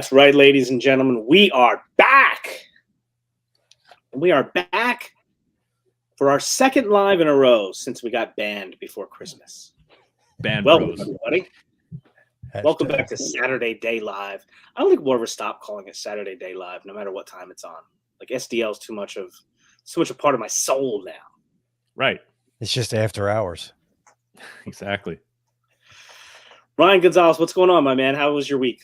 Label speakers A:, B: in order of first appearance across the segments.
A: That's right, ladies and gentlemen. We are back. We are back for our second live in a row since we got banned before Christmas.
B: Band
A: Welcome,
B: Bros.
A: everybody. Welcome back to Saturday Day Live. I don't think we'll ever stop calling it Saturday Day Live, no matter what time it's on. Like SDL is too much a part of my soul now.
B: Right.
C: It's just after hours.
B: Exactly.
A: Ryan Gonzalez, what's going on, my man? How was your week?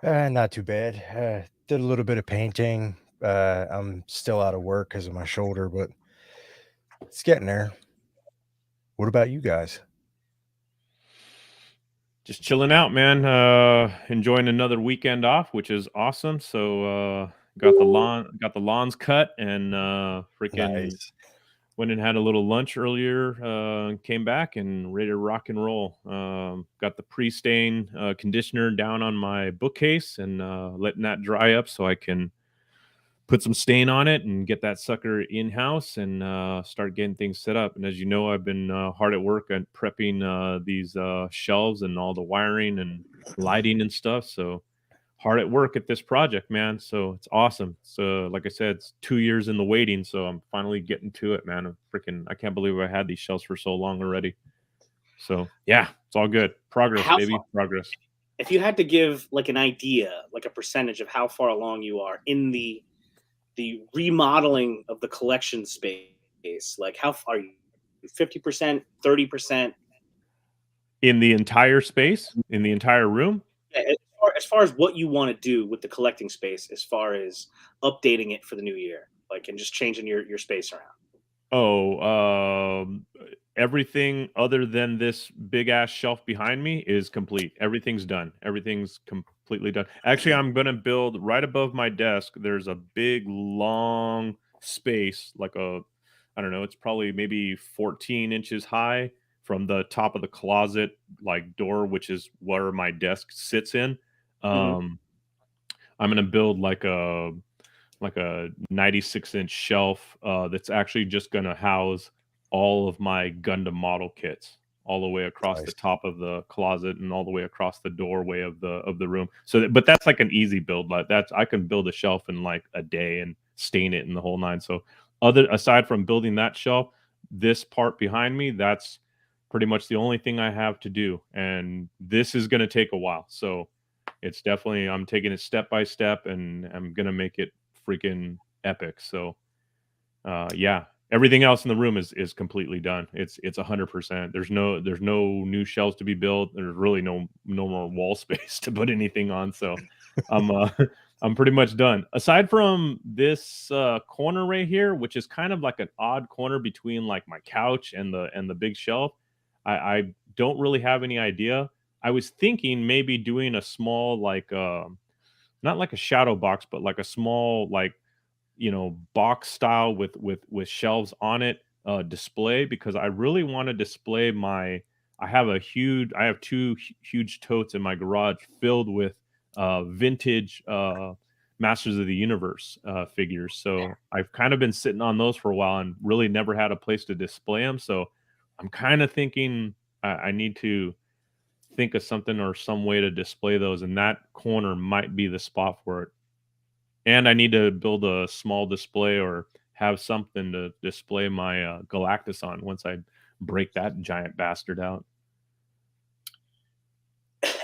C: Not too bad. Did a little bit of painting. I'm still out of work because of my shoulder, but it's getting there. What about you guys?
B: Just chilling out, man. Enjoying another weekend off, which is awesome. So got the lawns cut and freaking went and had a little lunch earlier. Came back and ready to rock and roll. Got the pre-stain conditioner down on my bookcase and letting that dry up so I can put some stain on it and get that sucker in-house and start getting things set up. And as you know, I've been hard at work at prepping these shelves and all the wiring and lighting and stuff. So hard at work at this project, man. So it's awesome. So like I said, it's 2 years in the waiting. So I'm finally getting to it, man. I can't believe I had these shelves for so long already. So yeah, it's all good. Progress, baby. Progress.
A: If you had to give like an idea, like a percentage of how far along you are in the remodeling of the collection space, like how far are you? 50%, 30%?
B: In the entire space? In the entire room?
A: Yeah, as far as what you want to do with the collecting space, as far as updating it for the new year, like, and just changing your space around.
B: Everything other than this big ass shelf behind me is complete. Everything's done. Everything's completely done. Actually, I'm going to build right above my desk. There's a big, long space, like I don't know, it's probably maybe 14 inches high from the top of the closet, like door, which is where my desk sits in. I'm going to build like a 96-inch shelf that's actually just going to house all of my Gundam model kits all the way across the top of the closet and all the way across the doorway of the room. So but that's like an easy build. Like I can build a shelf in like a day and stain it in the whole nine. So aside from building that shelf, this part behind me, that's pretty much the only thing I have to do. And this is going to take a while. So it's definitely, I'm taking it step by step and I'm going to make it freaking epic. So yeah, everything else in the room is completely done. It's 100%. There's no new shelves to be built. There's really no more wall space to put anything on. So I'm pretty much done. Aside from this corner right here, which is kind of like an odd corner between like my couch and the big shelf, I don't really have any idea. I was thinking maybe doing a small like not like a shadow box, but like a small like, you know, box style with shelves on it display, because I really want to display I have two huge totes in my garage filled with vintage Masters of the Universe figures. So I've kind of been sitting on those for a while and really never had a place to display them. So I'm kind of thinking I need to think of something or some way to display those, and that corner might be the spot for it. And I need to build a small display or have something to display my Galactus on once I break that giant bastard out.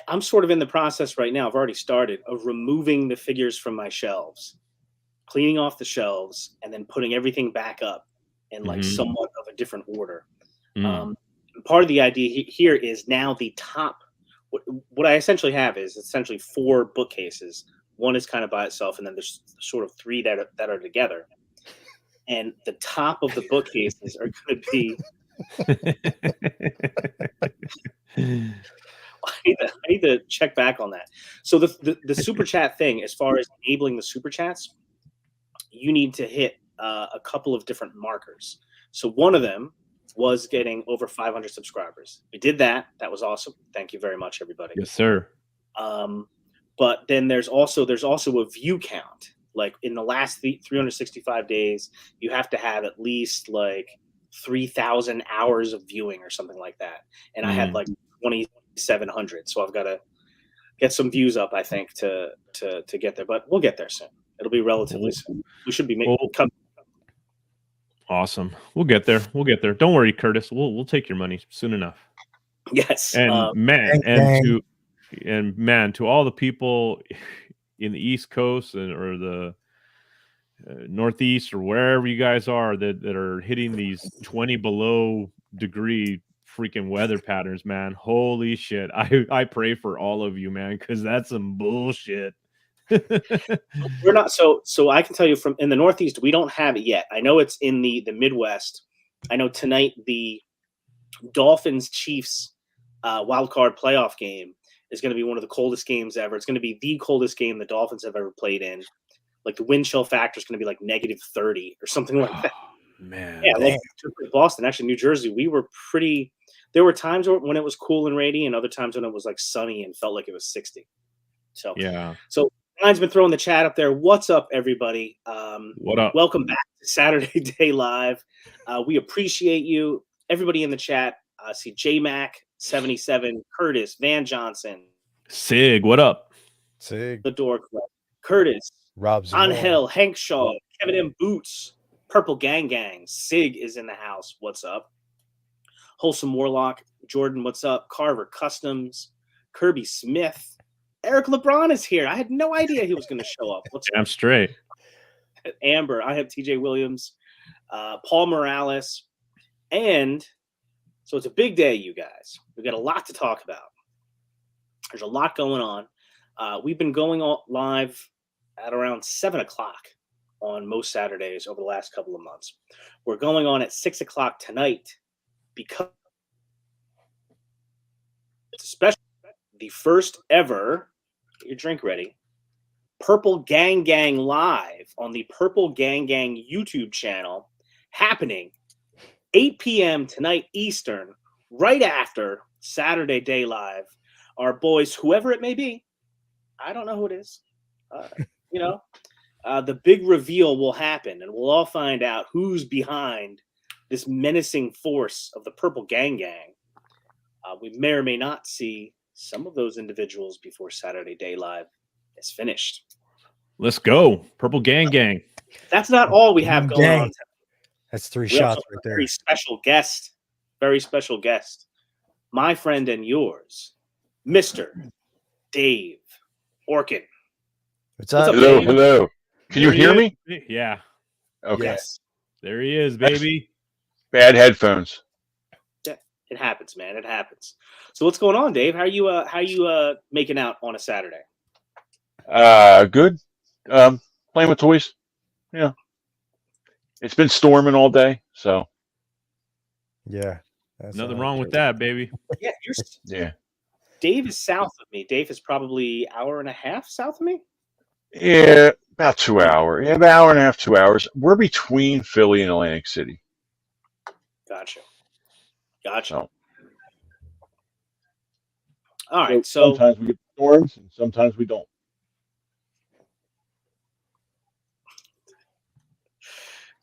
A: I'm sort of in the process right now. I've already started of removing the figures from my shelves, cleaning off the shelves, and then putting everything back up in like somewhat of a different order. Part of the idea here is now the top. What I essentially have is essentially 4 bookcases. One is kind of by itself, and then there's sort of 3 that are together. And the top of the bookcases are going to be. I need to check back on that. So the super chat thing, as far as enabling the super chats, you need to hit a couple of different markers. So one of them was getting over 500 subscribers. We did that. That was awesome. Thank you very much, everybody.
B: Yes, sir.
A: But then there's also a view count. Like in the last 365 days, you have to have at least like 3,000 hours of viewing or something like that. And I had like 2,700. So I've got to get some views up, I think, to get there. But we'll get there soon. It'll be relatively soon. We should be coming.
B: Awesome. We'll get there. We'll get there. Don't worry, Curtis. We'll take your money soon enough.
A: Yes.
B: And man, to all the people in the East Coast or the Northeast or wherever you guys are that are hitting these 20 below degree freaking weather patterns, man. Holy shit. I pray for all of you, man, because that's some bullshit.
A: We're not so I can tell you from in the Northeast, we don't have it yet. I know it's in the Midwest. I know tonight the Dolphins Chiefs wild card playoff game is going to be one of the coldest games ever. It's going to be the coldest game the Dolphins have ever played in. Like the wind chill factor is going to be like -30 or something like that.
B: Man,
A: yeah, like Boston, actually New Jersey, we were pretty. There were times when it was cool and rainy, and other times when it was like sunny and felt like it was 60. So
B: yeah.
A: So Ryan's been throwing the chat up there. What's up, everybody?
B: What up?
A: Welcome back to Saturday Day Live. We appreciate you, everybody in the chat. I see JMac77, Curtis, Van Johnson,
B: Sig. What up?
C: Sig,
A: the Door Club, Curtis,
C: Rob
A: Angel, Hank Shaw, Kevin M. Boots, Purple Gang Gang, Sig is in the house. What's up? Wholesome Warlock, Jordan. What's up? Carver Customs, Kirby Smith. Eric LeBron is here. I had no idea he was going to show up.
B: I'm straight.
A: Amber. I have TJ Williams, Paul Morales. And so it's a big day, you guys. We've got a lot to talk about. There's a lot going on. We've been going live at around 7 o'clock on most Saturdays over the last couple of months. We're going on at 6 o'clock tonight because it's especially the first ever, get your drink ready, Purple Gang Gang Live on the Purple Gang Gang YouTube channel, happening 8 p.m. tonight Eastern, right after Saturday Day Live. Our boys, whoever it may be, I don't know who it is, the big reveal will happen, and we'll all find out who's behind this menacing force of the Purple Gang Gang. We may or may not see some of those individuals before Saturday Day Live is finished.
B: Let's go. Purple Gang Gang.
A: That's not all we have going on tonight.
C: That's 3 shots right there.
A: Very special guest, my friend and yours, Mr. Dave Orkin.
C: What's up?
D: Hello,
A: Dave?
D: hello. Can you hear me?
B: Yeah.
D: Okay.
A: Yes.
B: There he is, baby.
D: Bad headphones.
A: Yeah, it happens, man. It happens. So what's going on, Dave? How you making out on a Saturday?
D: Good. Playing with toys. Yeah. It's been storming all day, so
C: Yeah.
B: Nothing wrong with that, baby.
A: Yeah,
D: yeah.
A: Dave is south of me. Dave is probably an hour and a half south of me.
D: Yeah, about 2 hours. Yeah, about an hour and a half, 2 hours. We're between Philly and Atlantic City.
A: Gotcha.
D: So,
A: All right. So
D: sometimes we get storms and sometimes we don't.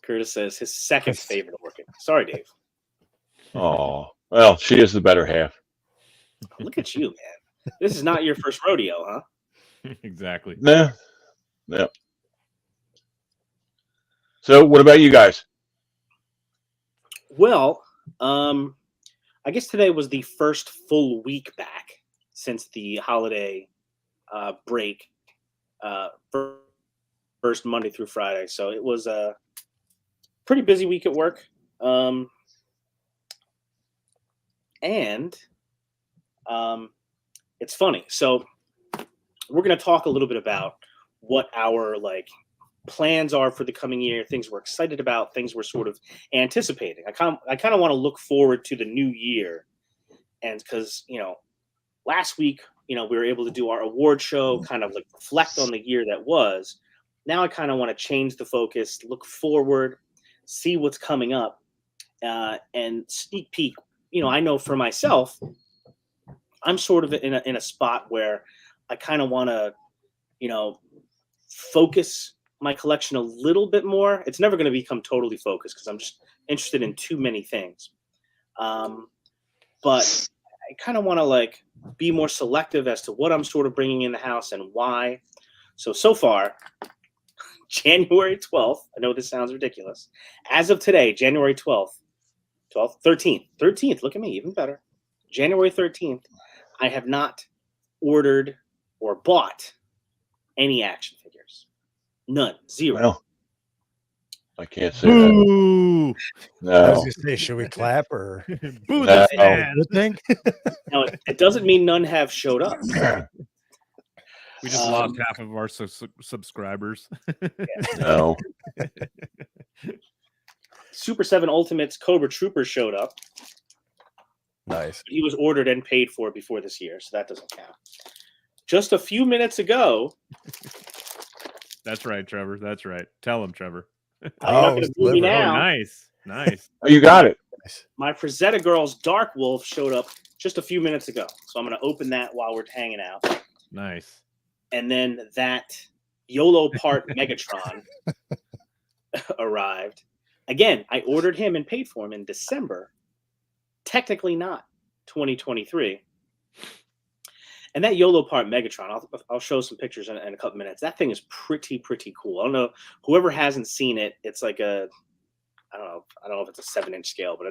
A: Curtis says his second favorite orchid. Sorry, Dave.
D: Oh, well, she is the better half.
A: Look at you, man. This is not your first rodeo, huh?
B: Exactly.
D: Nah. No. So, what about you guys?
A: Well, I guess today was the first full week back since the holiday break, first Monday through Friday. So it was a pretty busy week at work. And it's funny. So we're going to talk a little bit about what our plans are for the coming year, things we're excited about, things we're sort of anticipating. I kind of want to look forward to the new year, and because last week we were able to do our award show, kind of reflect on the year that was. Now I kind of want to change the focus, look forward, see what's coming up, and sneak peek. I know for myself, I'm sort of in a spot where I kind of want to focus my collection a little bit more. It's never going to become totally focused because I'm just interested in too many things. But kind of want to like be more selective as to what I'm sort of bringing in the house and why. So far, January 12th, I know this sounds ridiculous. As of today, January 12th, 13th, look at me, even better. January 13th, I have not ordered or bought any action figures. None. Zero.
D: Well, I can't say that.
B: Boo!
C: I was
D: No.
C: gonna say, should we clap or
B: Boo
D: No.
B: the fans.
C: good thing?
A: Now, it doesn't mean none have showed up.
B: We just lost half of our subscribers.
D: No.
A: Super 7 Ultimates Cobra Trooper showed up.
C: Nice.
A: He was ordered and paid for before this year, so that doesn't count. Just a few minutes ago.
B: That's right, Trevor. That's right. Tell him, Trevor.
A: You're not going to boo me now.
B: Oh, nice. Nice.
D: Oh, you got it.
A: My Frazetta Girls Dark Wolf showed up just a few minutes ago. So I'm going to open that while we're hanging out.
B: Nice.
A: And then that YOLO part Megatron arrived. Again, I ordered him and paid for him in December. Technically not 2023. And that YOLO part Megatron, I'll show some pictures in a couple minutes. That thing is pretty cool. I don't know. Whoever hasn't seen it, it's like I don't know if it's a 7-inch scale, but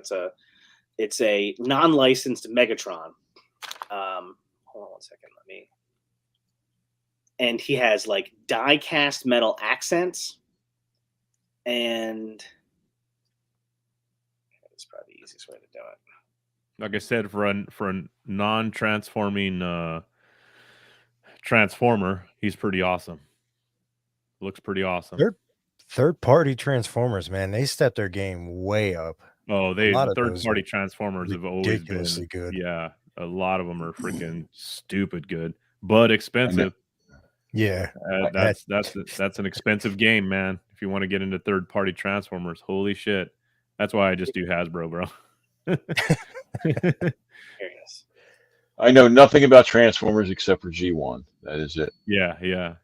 A: it's a non-licensed Megatron. Hold on one second. And he has like die-cast metal accents, and it's probably the easiest way to do it.
B: Like I said, for a non-transforming transformer, he's pretty awesome. Looks pretty awesome.
C: Third-party Transformers, man, they stepped their game way up.
B: Oh, third-party Transformers have always been
C: ridiculously good.
B: Yeah, a lot of them are freaking stupid good, but expensive.
C: Yeah,
B: that's an expensive game, man. If you want to get into third-party Transformers, holy shit. That's why I just do Hasbro, bro.
A: Here it is.
D: I know nothing about Transformers except for G1. That is it.
B: Yeah.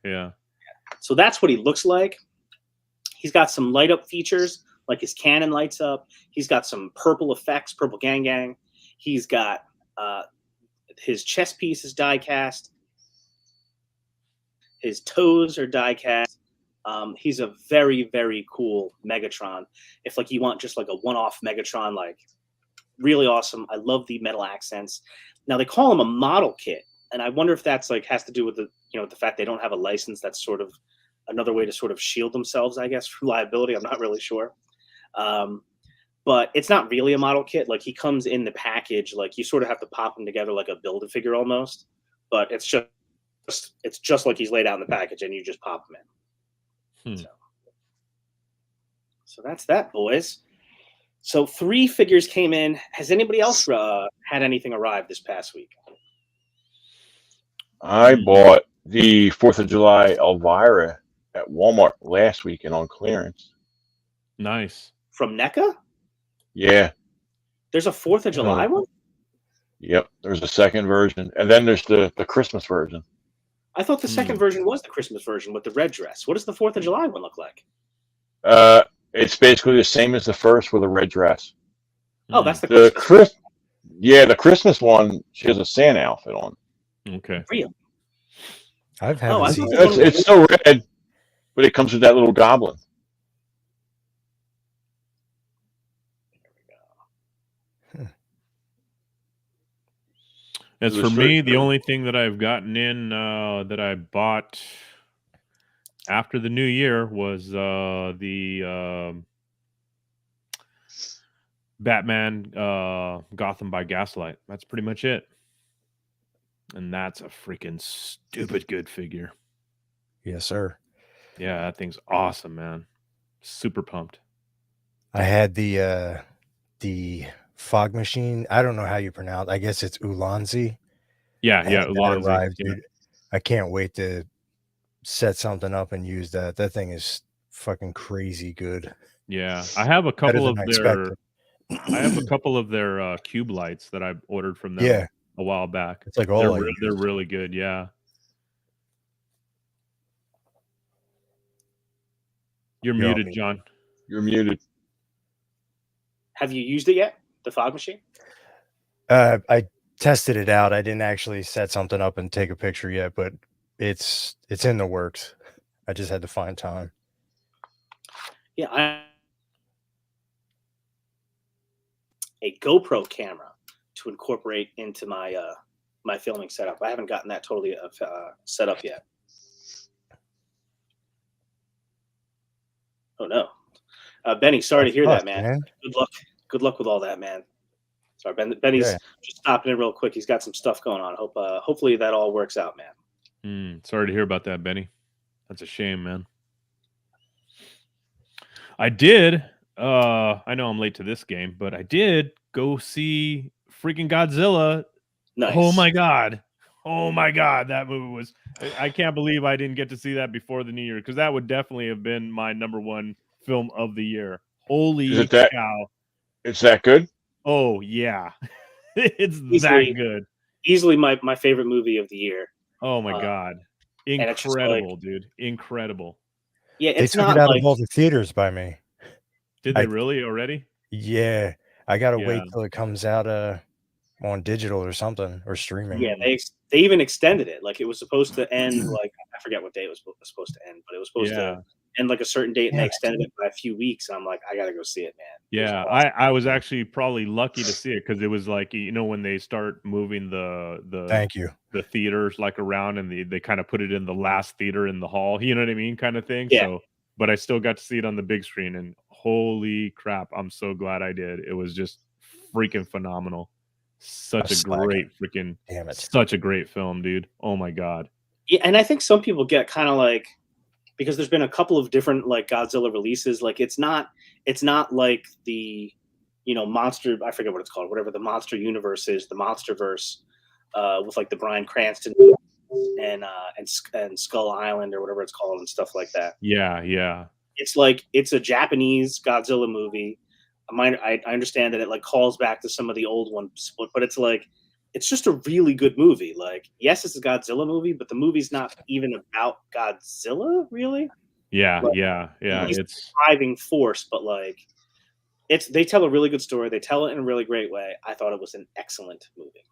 A: So that's what he looks like. He's got some light up features, like his cannon lights up. He's got some purple effects, purple gang. He's got his chest piece is die cast. His toes are die cast. He's a very cool Megatron. If like you want just like a one-off Megatron, like really awesome. I love the metal accents. Now they call him a model kit, and I wonder if that's like has to do with the fact they don't have a license. That's sort of another way to sort of shield themselves, I guess, from liability. I'm not really sure. But it's not really a model kit. Like he comes in the package, like you sort of have to pop them together like a Build-A-Figure almost. But it's just like he's laid out in the package, and you just pop them in. So that's that, boys. So 3 figures came in. Has anybody else had anything arrive this past week?
D: I bought the 4th of July Elvira at Walmart last weekend on clearance.
B: Nice.
A: From NECA?
D: Yeah.
A: There's a 4th of July one?
D: Yep. There's a second version. And then there's the Christmas version.
A: I thought the second version was the Christmas version with the red dress. What does the 4th of July one look like?
D: It's basically the same as the first with a red dress.
A: Oh, that's the
D: Christmas. The Christmas one, she has a Santa outfit on.
B: Okay.
A: Real.
C: I've
A: I
C: seen
A: thought
D: It's still red, but it comes with that little goblin.
B: As for me, the only thing that I've gotten in that I bought after the new year was the Batman Gotham by Gaslight. That's pretty much it. And that's a freaking stupid good figure.
C: Yes, sir.
B: Yeah, that thing's awesome, man. Super pumped.
C: I had the fog machine. I don't know how you pronounce. I guess it's Ulanzi.
B: Yeah, Ulanzi.
C: Arrived, dude. I can't wait to set something up and use that. That thing is fucking crazy good.
B: Yeah, I have a couple of their cube lights that I ordered from them a while back.
C: It's like
B: they're really good. Yeah. You're muted, John.
D: You're muted.
A: Have you used it yet? The fog machine?
C: I tested it out. I didn't actually set something up and take a picture yet, but it's in the works. I just had to find time.
A: Yeah, a GoPro camera to incorporate into my my filming setup. I haven't gotten that totally set up yet. Oh no, Benny, sorry to hear that, man. Good luck. Good luck with all that, man. Sorry, Benny's just stopping in real quick. He's got some stuff going on. Hopefully that all works out, man.
B: Sorry to hear about that, Benny. That's a shame, man. I did. I know I'm late to this game, but I did go see freaking Godzilla.
A: Nice.
B: Oh my god. Oh my god, that movie was. I can't believe I didn't get to see that before the new year, because that would definitely have been my #1 film of the year. Holy cow!
D: It's that good?
B: Oh yeah, it's that good.
A: Easily my favorite movie of the year.
B: Oh my god, incredible, dude, incredible.
A: Yeah,
C: they took it out of all the theaters by me.
B: Did they really already?
C: Yeah, I gotta wait till it comes out on digital or something, or streaming.
A: Yeah, they even extended it. Like, it was supposed to end, like, I forget what day it was supposed to end, but it was supposed to end like a certain date, and they extended it by a few weeks. I'm like, I gotta go see it, man.
B: Yeah, awesome. I was actually probably lucky to see it, because it was like, you know, when they start moving the theaters like around, and they kind of put it in the last theater in the hall, you know what I mean, kind of thing.
A: Yeah.
B: So, but I still got to see it on the big screen, and holy crap, I'm so glad I did. It was just freaking phenomenal. Such a great freaking, such a great film, dude. Oh my god.
A: Yeah, and I think some people get kind of like, because there's been a couple of different like Godzilla releases, like it's not like the, you know, monster, I forget what it's called, whatever the monster universe is, the Monsterverse, with like the Bryan Cranston and Skull Island or whatever it's called and stuff like that.
B: Yeah.
A: It's like, it's a Japanese Godzilla movie. I understand that it like calls back to some of the old ones, but it's like, it's just a really good movie. Like, yes, it's a Godzilla movie, but the movie's not even about Godzilla, really.
B: Yeah,
A: like,
B: yeah.
A: It's a driving force, but like, they tell a really good story. They tell it in a really great way. I thought it was an excellent movie.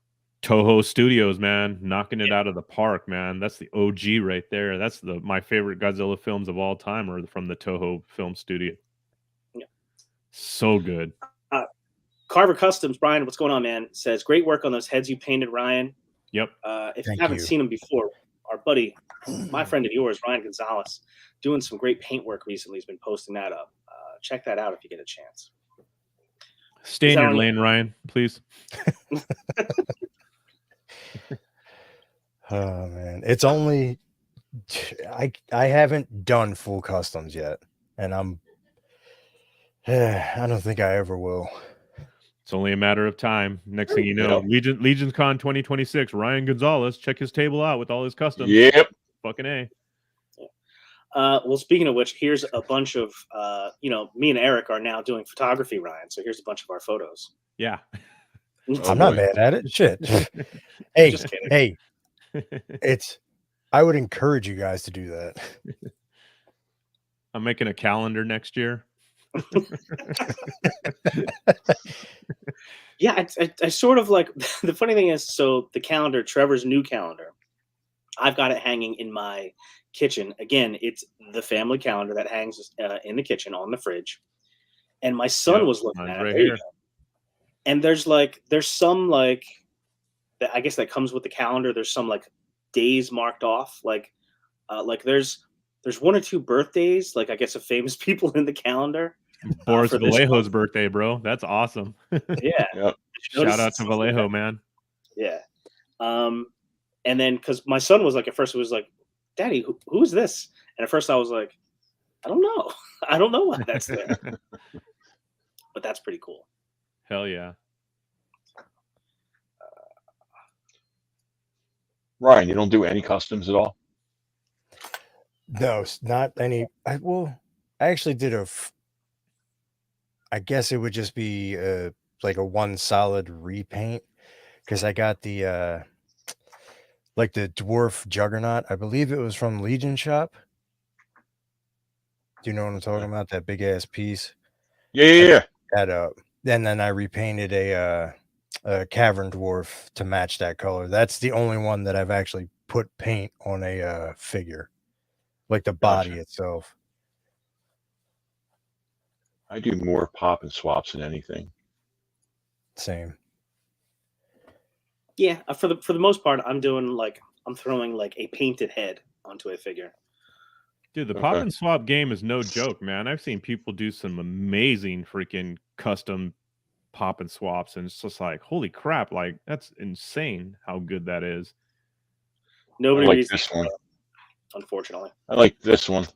B: Toho Studios, man, knocking it out of the park, man. That's the OG right there. That's my favorite Godzilla films of all time are from the Toho Film Studio.
A: Yeah.
B: So good.
A: Carver Customs, Brian, what's going on, man? Says, great work on those heads you painted, Ryan.
B: Yep.
A: If you haven't seen them before, our buddy, my friend of yours, Ryan Gonzalez, doing some great paint work recently. He's been posting that up. Check that out if you get a chance.
B: Stay in your lane, Ryan, please.
C: Oh man, it's only I haven't done full customs yet, and I don't think I ever will.
B: It's only a matter of time. Next thing you know, Legion's Con 2026, Ryan Gonzalez, check his table out with all his customs.
D: Yep.
B: Fucking A.
A: Well, speaking of which, here's a bunch of, you know, me and Eric are now doing photography, Ryan. So here's a bunch of our photos.
B: Yeah.
C: I'm not mad at it. Shit. Hey,
A: Just kidding.
C: Hey, I would encourage you guys to do that.
B: I'm making a calendar next year.
A: Yeah, I sort of like, the funny thing is, so the calendar, Trevor's new calendar, I've got it hanging in my kitchen. Again, it's the family calendar that hangs in the kitchen on the fridge. And my son was looking at it.
B: Right here.
A: And there's some like, I guess that comes with the calendar. There's some like days marked off. Like there's 1 or 2 birthdays, like I guess of famous people in the calendar.
B: Boris Vallejo's birthday, bro. That's awesome.
A: Yeah.
D: Yep.
B: Shout out to Vallejo, man.
A: Yeah. And then, because my son was like, at first it was like, Daddy, who is this? And at first I was like, I don't know. I don't know why that's there. But that's pretty cool.
B: Hell yeah.
D: Ryan, you don't do any customs at all?
C: No, not any. I actually did I guess it would just be like a one solid repaint, because I got the like the dwarf juggernaut. I believe it was from Legion Shop. Do you know what I'm talking about? That big ass piece.
D: Yeah.
C: That up. And then I repainted a Cavern Dwarf to match that color. That's the only one that I've actually put paint on a figure, like the body
D: Gotcha.
C: itself.
D: I do more pop and swaps than anything.
C: Same.
A: Yeah, for the most part, I'm throwing like a painted head onto a figure.
B: Dude, the pop
D: Okay.
B: and swap game is no joke, man. I've seen people do some amazing freaking custom pop and swaps, and it's just like, holy crap, like that's insane how good that is.
D: I
A: Nobody
D: like
A: reads the
D: this one.
A: unfortunately.
D: I like this one.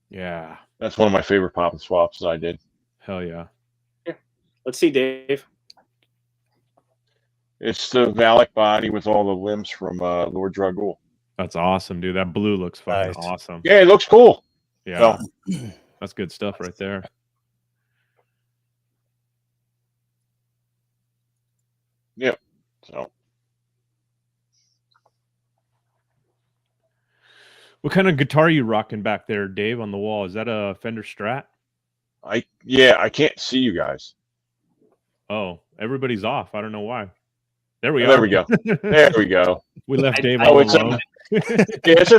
B: Yeah.
D: That's one of my favorite pop and swaps that I did.
B: Hell yeah.
A: Let's see, Dave.
D: It's the Valak body with all the limbs from Lord Dragul.
B: That's awesome, dude. That blue looks fucking
C: Nice.
B: awesome.
D: Yeah, it looks cool.
B: Yeah.
D: So,
B: That's good stuff right there.
D: yeah. So
B: What kind of guitar are you rocking back there, Dave, on the wall? Is that a Fender Strat?
D: I can't see you guys.
B: Oh, everybody's off. I don't know why. There we
D: Oh,
B: are.
D: there we go. There we go.
B: We left Dave
A: I-
B: all
D: it's
B: alone.
D: it's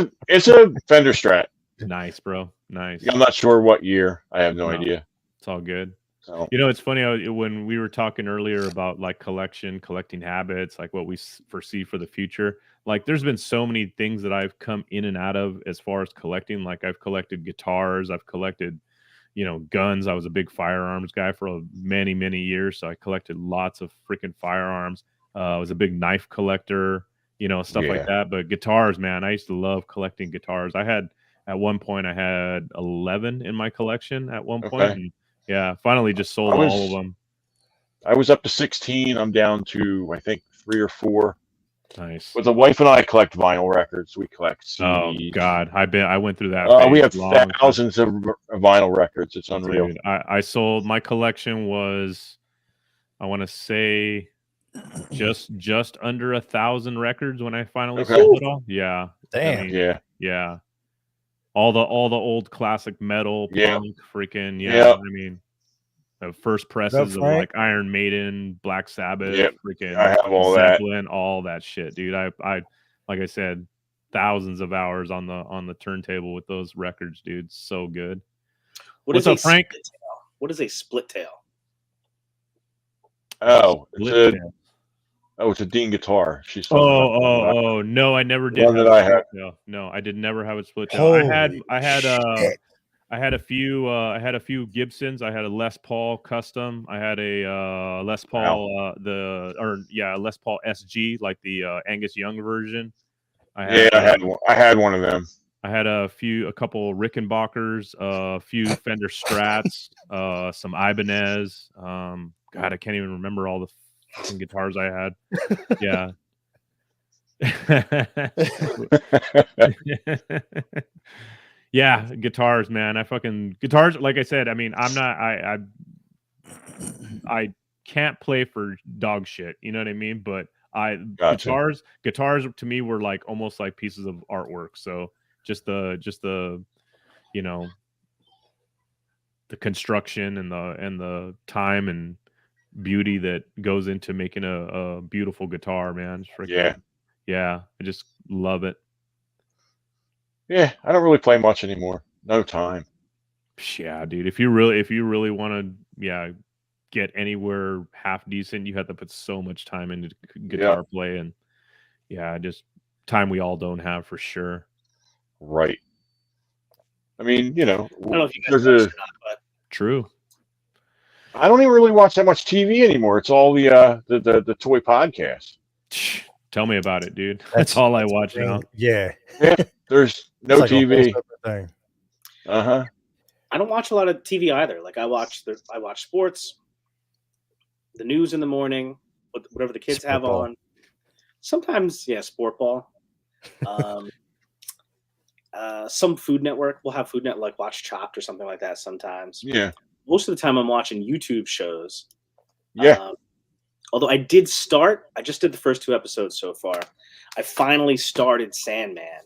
D: a Fender Strat.
B: Nice, bro. Nice.
D: I'm not sure what year. I have no
B: No.
D: idea.
B: It's all good.
D: So
B: You know, it's funny when we were talking earlier about like collecting habits, like what we foresee for the future. Like, there's been so many things that I've come in and out of as far as collecting. Like, I've collected guitars, I've collected, guns. I was a big firearms guy for many, many years, so I collected lots of freaking firearms. I was a big knife collector, stuff like
D: Yeah.
B: that. But guitars, man, I used to love collecting guitars. At one point, I had 11 in my collection at one point.
D: Okay.
B: And yeah, finally just sold
D: I was-
B: all of them.
D: I was up to 16. I'm down to I think 3 or 4.
B: Nice.
D: But the wife and I collect vinyl records. We collect
B: Oh
D: CDs.
B: God, I went through that.
D: We
B: phase
D: have
B: long time.
D: thousands of vinyl records. It's unreal.
B: Dude, I sold, my collection was, I want to say, just under 1,000 records when I finally
D: Okay.
B: sold it all. Yeah.
C: Damn.
B: I mean,
D: Yeah.
B: yeah. All the old classic metal,
D: Yeah.
B: punk, freaking,
D: Yeah.
B: I mean, the first presses of
C: Frank?
B: like Iron Maiden, Black Sabbath,
D: Yep.
B: freaking
D: I have all that.
B: Zeppelin, all that shit, dude. I like I said, thousands of hours on the turntable with those records, dude. So good. What's up, Frank?
A: Split tail? What is a split tail?
D: Oh,
B: Split tail.
D: it's a Dean guitar. She's talking about.
B: Oh, no, I never did
D: one
B: have
D: that
B: a
D: I
B: split
D: had.
B: tail. No, I did never have a split tail. I had
C: Shit.
B: I had a few Gibsons. I had a Les Paul custom. I had a Les Paul Les Paul SG, like the Angus Young version.
D: I had one of them.
B: I had a couple Rickenbackers, a few Fender Strats, some Ibanez. God, I can't even remember all the fucking guitars I had. Yeah. Yeah, guitars, man. Guitars, like I said, I mean, I can't play for dog shit, you know what I mean? But
D: Gotcha.
B: guitars to me were like almost like pieces of artwork. So just the the construction and the time and beauty that goes into making a beautiful guitar, man. It's freaking, yeah, I just love it.
D: Yeah, I don't really play much anymore. No time.
B: Yeah, dude. If you really want to, get anywhere half decent, you have to put so much time into guitar play, and just time we all don't have for sure.
D: Right. I mean,
A: I don't know if you guys
D: there's
A: watched or not, but
B: True.
D: I don't even really watch that much TV anymore. It's all the toy podcast.
B: Tell me about it, dude. That's all I watch now.
C: Yeah.
D: There's no
C: It's like a whole
D: TV.
C: separate thing.
A: I don't watch a lot of TV either. Like I watch sports, the news in the morning, whatever the kids have
C: Sport ball.
A: on. Sometimes, sport ball. Some Food Network. We'll have Food Network, like watch Chopped or something like that sometimes.
D: Yeah.
A: Most of the time I'm watching YouTube shows.
D: Yeah.
A: Although I just did the first 2 episodes so far. I finally started Sandman.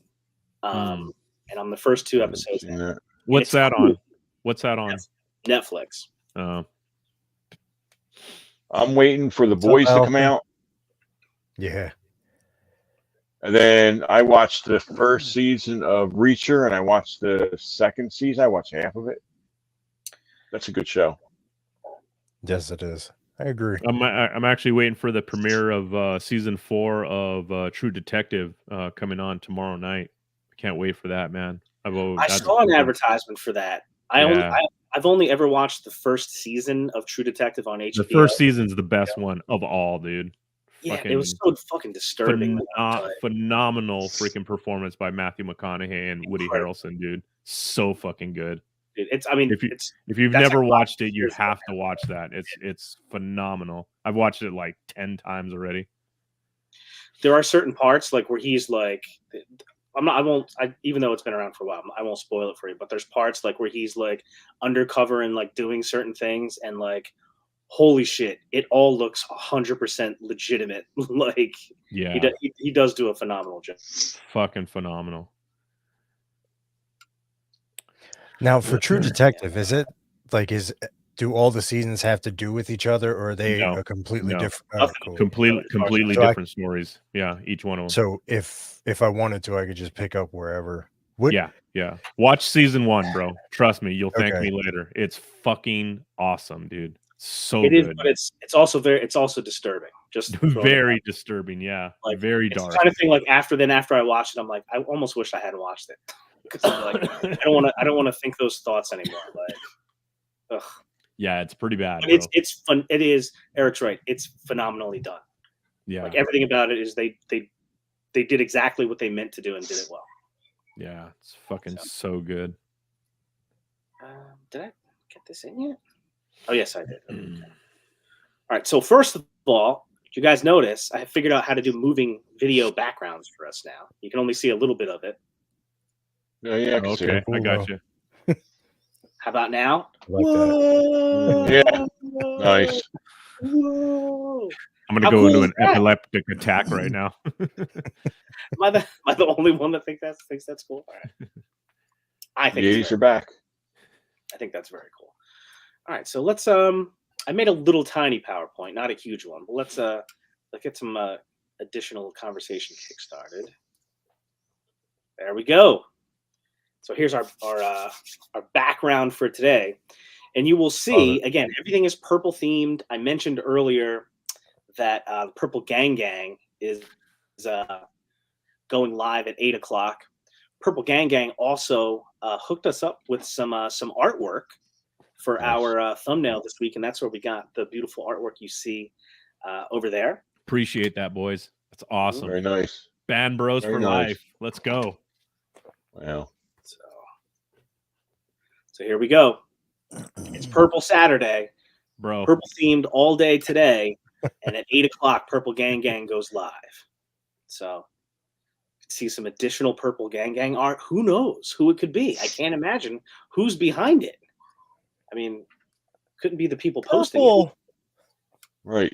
A: And I'm the first 2 episodes in.
D: Yeah.
B: What's that
A: cool.
B: on? What's that on?
A: Netflix.
B: Oh,
D: I'm waiting for The
C: What's up,
D: Boys to come
C: Allison?
D: out.
C: Yeah.
D: And then I watched the first season of Reacher, and I watched the second season. I watched half of it. That's a good show.
C: Yes, it is. I agree.
B: I'm actually waiting for the premiere of season 4 of True Detective coming on tomorrow night. I can't wait for that, man.
A: I saw an advertisement for that. I've only ever watched the first season of True Detective on HBO.
B: The first season's the best one of all, dude.
A: Yeah, it was so fucking disturbing.
B: Phenomenal freaking performance by Matthew McConaughey and Woody Harrelson, dude. So fucking good.
A: Dude, if
B: you've never watched it, you have to watch that. It's phenomenal. I've watched it like 10 times already.
A: There are certain parts like where he's like, even though it's been around for a while, I won't spoil it for you, but there's parts like where he's like undercover and like doing certain things and like, holy shit, it all looks 100% legitimate. Like,
B: yeah,
A: he does do a phenomenal job.
B: Fucking phenomenal.
C: Now, for True Detective, is it like do all the seasons have to do with each other, or are they a completely different? Oh, cool.
B: Completely different stories. Yeah, each one of them.
C: So if I wanted to, I could just pick up wherever.
B: Yeah. Watch season 1, bro. Trust me, you'll thank me later. It's fucking awesome, dude. So
A: it is,
B: good.
A: but it's also disturbing. Just
B: very disturbing. Yeah, like, very dark.
A: It's the kind of thing like after I watched it, I'm like, I almost wish I hadn't watched it because I'm like, I don't want to think those thoughts anymore. Like, ugh.
B: Yeah, it's pretty bad.
A: It's fun. It is. Eric's right. It's phenomenally done.
B: Yeah,
A: like everything about it is they did exactly what they meant to do and did it well.
B: Yeah, it's fucking so good.
A: Did I get this in yet? Oh, yes, I did. Okay. All right. So first of all, you guys notice I have figured out how to do moving video backgrounds for us now. You can only see a little bit of it.
D: Yeah.
B: Okay, I got you.
A: How about now?
C: I like that.
D: Yeah. Nice.
A: Whoa.
B: I'm going to go into an epileptic attack right now.
A: Am I the only one that thinks that's cool? All right. I think
D: the 80s are back.
A: I think that's very cool. All right, so let's I made a little tiny PowerPoint, not a huge one, but let's get some additional conversation kick-started. There we go. So here's our background for today. And you will see, again, everything is purple themed. I mentioned earlier that Purple Gang Gang is going live at 8 o'clock. Purple Gang Gang also hooked us up with some artwork for our thumbnail this week, and that's where we got the beautiful artwork you see over there.
B: Appreciate that, boys. That's awesome.
D: Very nice.
B: Band Bros for life. Let's go.
D: Wow.
A: So here we go. It's Purple Saturday,
B: bro.
A: Purple themed all day today, and at 8 o'clock, Purple Gang Gang goes live. So see some additional Purple Gang Gang art. Who knows who it could be? I can't imagine who's behind it. I mean, couldn't be the people posting it.
D: Right.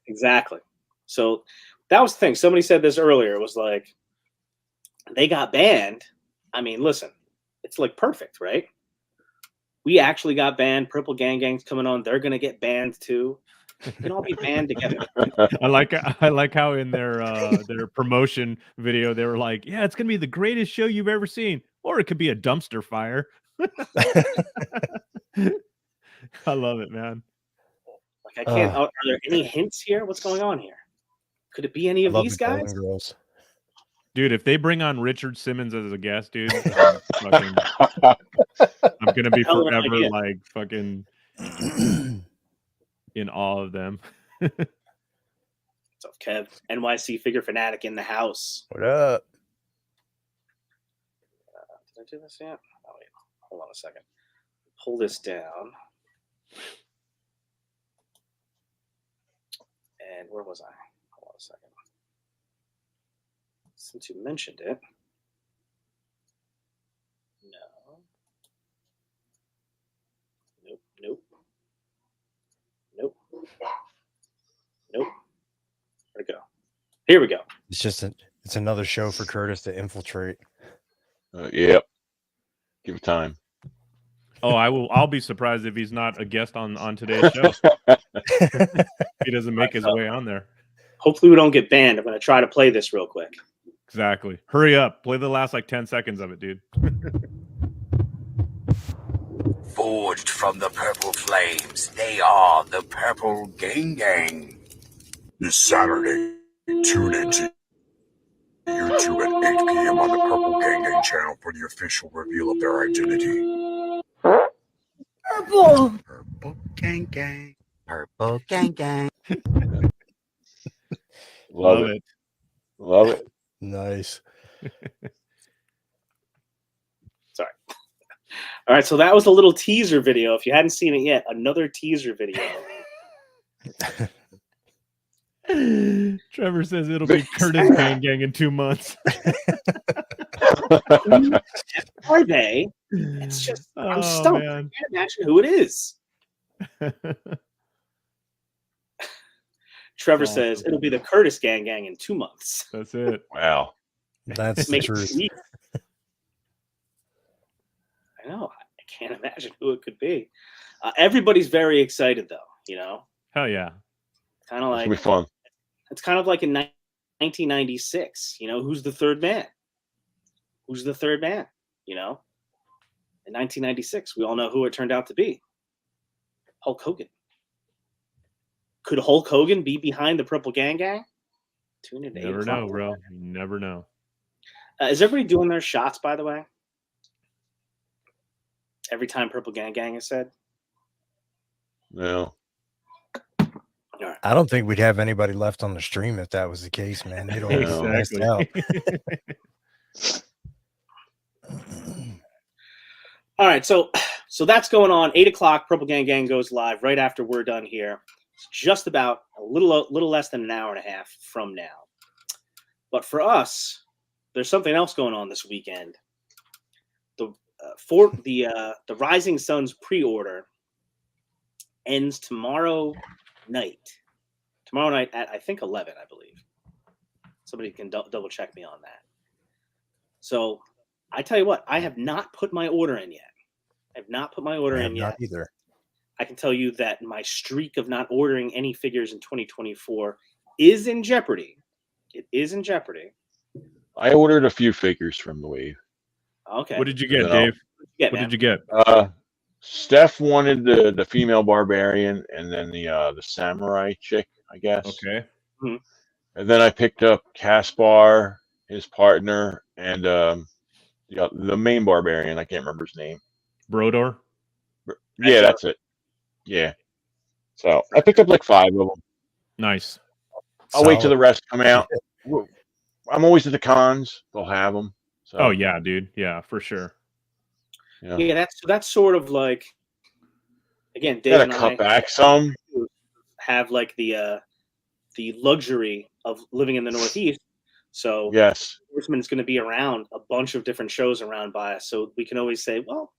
A: Exactly. So that was the thing. Somebody said this earlier. It was like, they got banned. I mean, listen, it's like perfect, right? We actually got banned. Purple Gang Gang's coming on. They're going to get banned too. We can all be banned together.
B: I like how in their promotion video they were like, "Yeah, it's gonna be the greatest show you've ever seen, or it could be a dumpster fire." I love it, man.
A: Like, I can't. Are there any hints here? What's going on here? Could it be any of these guys?
B: Dude, if they bring on Richard Simmons as a guest, dude, I'm gonna be forever like fucking in awe of them.
A: What's up, Kev? NYC Figure Fanatic in the house.
C: What up?
A: Did I do this yet? Oh, wait. Hold on a second. Pull this down. And where was I? Hold on a second. Since you mentioned it. No. Nope. Where'd it go? Here we go.
C: It's another show for Curtis to infiltrate.
D: Yep. Give it time.
B: Oh, I'll be surprised if he's not a guest on today's show. He doesn't make his way on there.
A: Hopefully we don't get banned. I'm going to try to play this real quick.
B: Exactly. Hurry up. Play the last like 10 seconds of it, dude.
E: Forged from the purple flames, they are the Purple Gang Gang. This Saturday, tune into YouTube at 8 p.m. on the Purple Gang Gang channel for the official reveal of their identity. Purple Gang Gang. Purple Gang Gang.
D: Love it. Love it.
C: Nice.
A: Sorry. All right, so that was a little teaser video. If you hadn't seen it yet, another teaser video.
B: Trevor says it'll be Curtis Gang Gang in 2 months.
A: Are they? It's just, I'm stumped.
B: Man.
A: I can't imagine who it is. Trevor says it'll be the Curtis Gang Gang in 2 months.
B: That's it.
D: Wow.
C: That's the
A: Make
C: truth.
A: it I know. I can't imagine who it could be. Everybody's very excited, though. You know,
B: Hell yeah.
A: kind of
D: It's
A: like
D: gonna be fun.
A: it's kind of like in 1996. You know, who's the third man? Who's the third man? You know, in 1996, we all know who it turned out to be. Hulk Hogan. Could Hulk Hogan be behind the Purple Gang Gang? Tune in to 8
B: Never
A: o'clock.
B: know, bro. You never know.
A: Is everybody doing their shots, by the way? Every time Purple Gang Gang is said?
D: No.
C: I don't think we'd have anybody left on the stream if that was the case, man. They'd all be messed out.
A: All right, so that's going on. 8 o'clock, Purple Gang Gang goes live right after we're done here. It's just about a little less than an hour and a half from now. But for us, there's something else going on this weekend. The Rising Suns pre-order ends tomorrow night. Tomorrow night at, I think, 11, I believe. Somebody can double check me on that. So I tell you what, I have not put my order in yet. I have not put my order in yet.
C: Not either.
A: I can tell you that my streak of not ordering any figures in 2024 is in jeopardy. It is in jeopardy.
D: I ordered a few figures from the Wave.
A: Okay.
B: What did you get,
D: No.
B: Dave?
A: Yeah,
B: What
A: man.
B: did you get?
D: Steph wanted the female barbarian and then the samurai chick, I guess.
B: Okay.
D: And then I picked up Caspar, his partner, and the main barbarian. I can't remember his name.
B: Brodor?
D: Yeah, that's it. Yeah. So I picked up like 5 of them.
B: Nice.
D: I'll wait till the rest come out. I'm always at the cons. They'll have them. So,
B: Oh, yeah, dude. Yeah, for sure.
A: Yeah, that's sort of like, again, Dave
D: Gotta
A: and
D: cut
A: I
D: back some.
A: have like the luxury of living in the Northeast. So
D: Yes.
A: Horseman's going to be around a bunch of different shows around by us. So we can always say, well,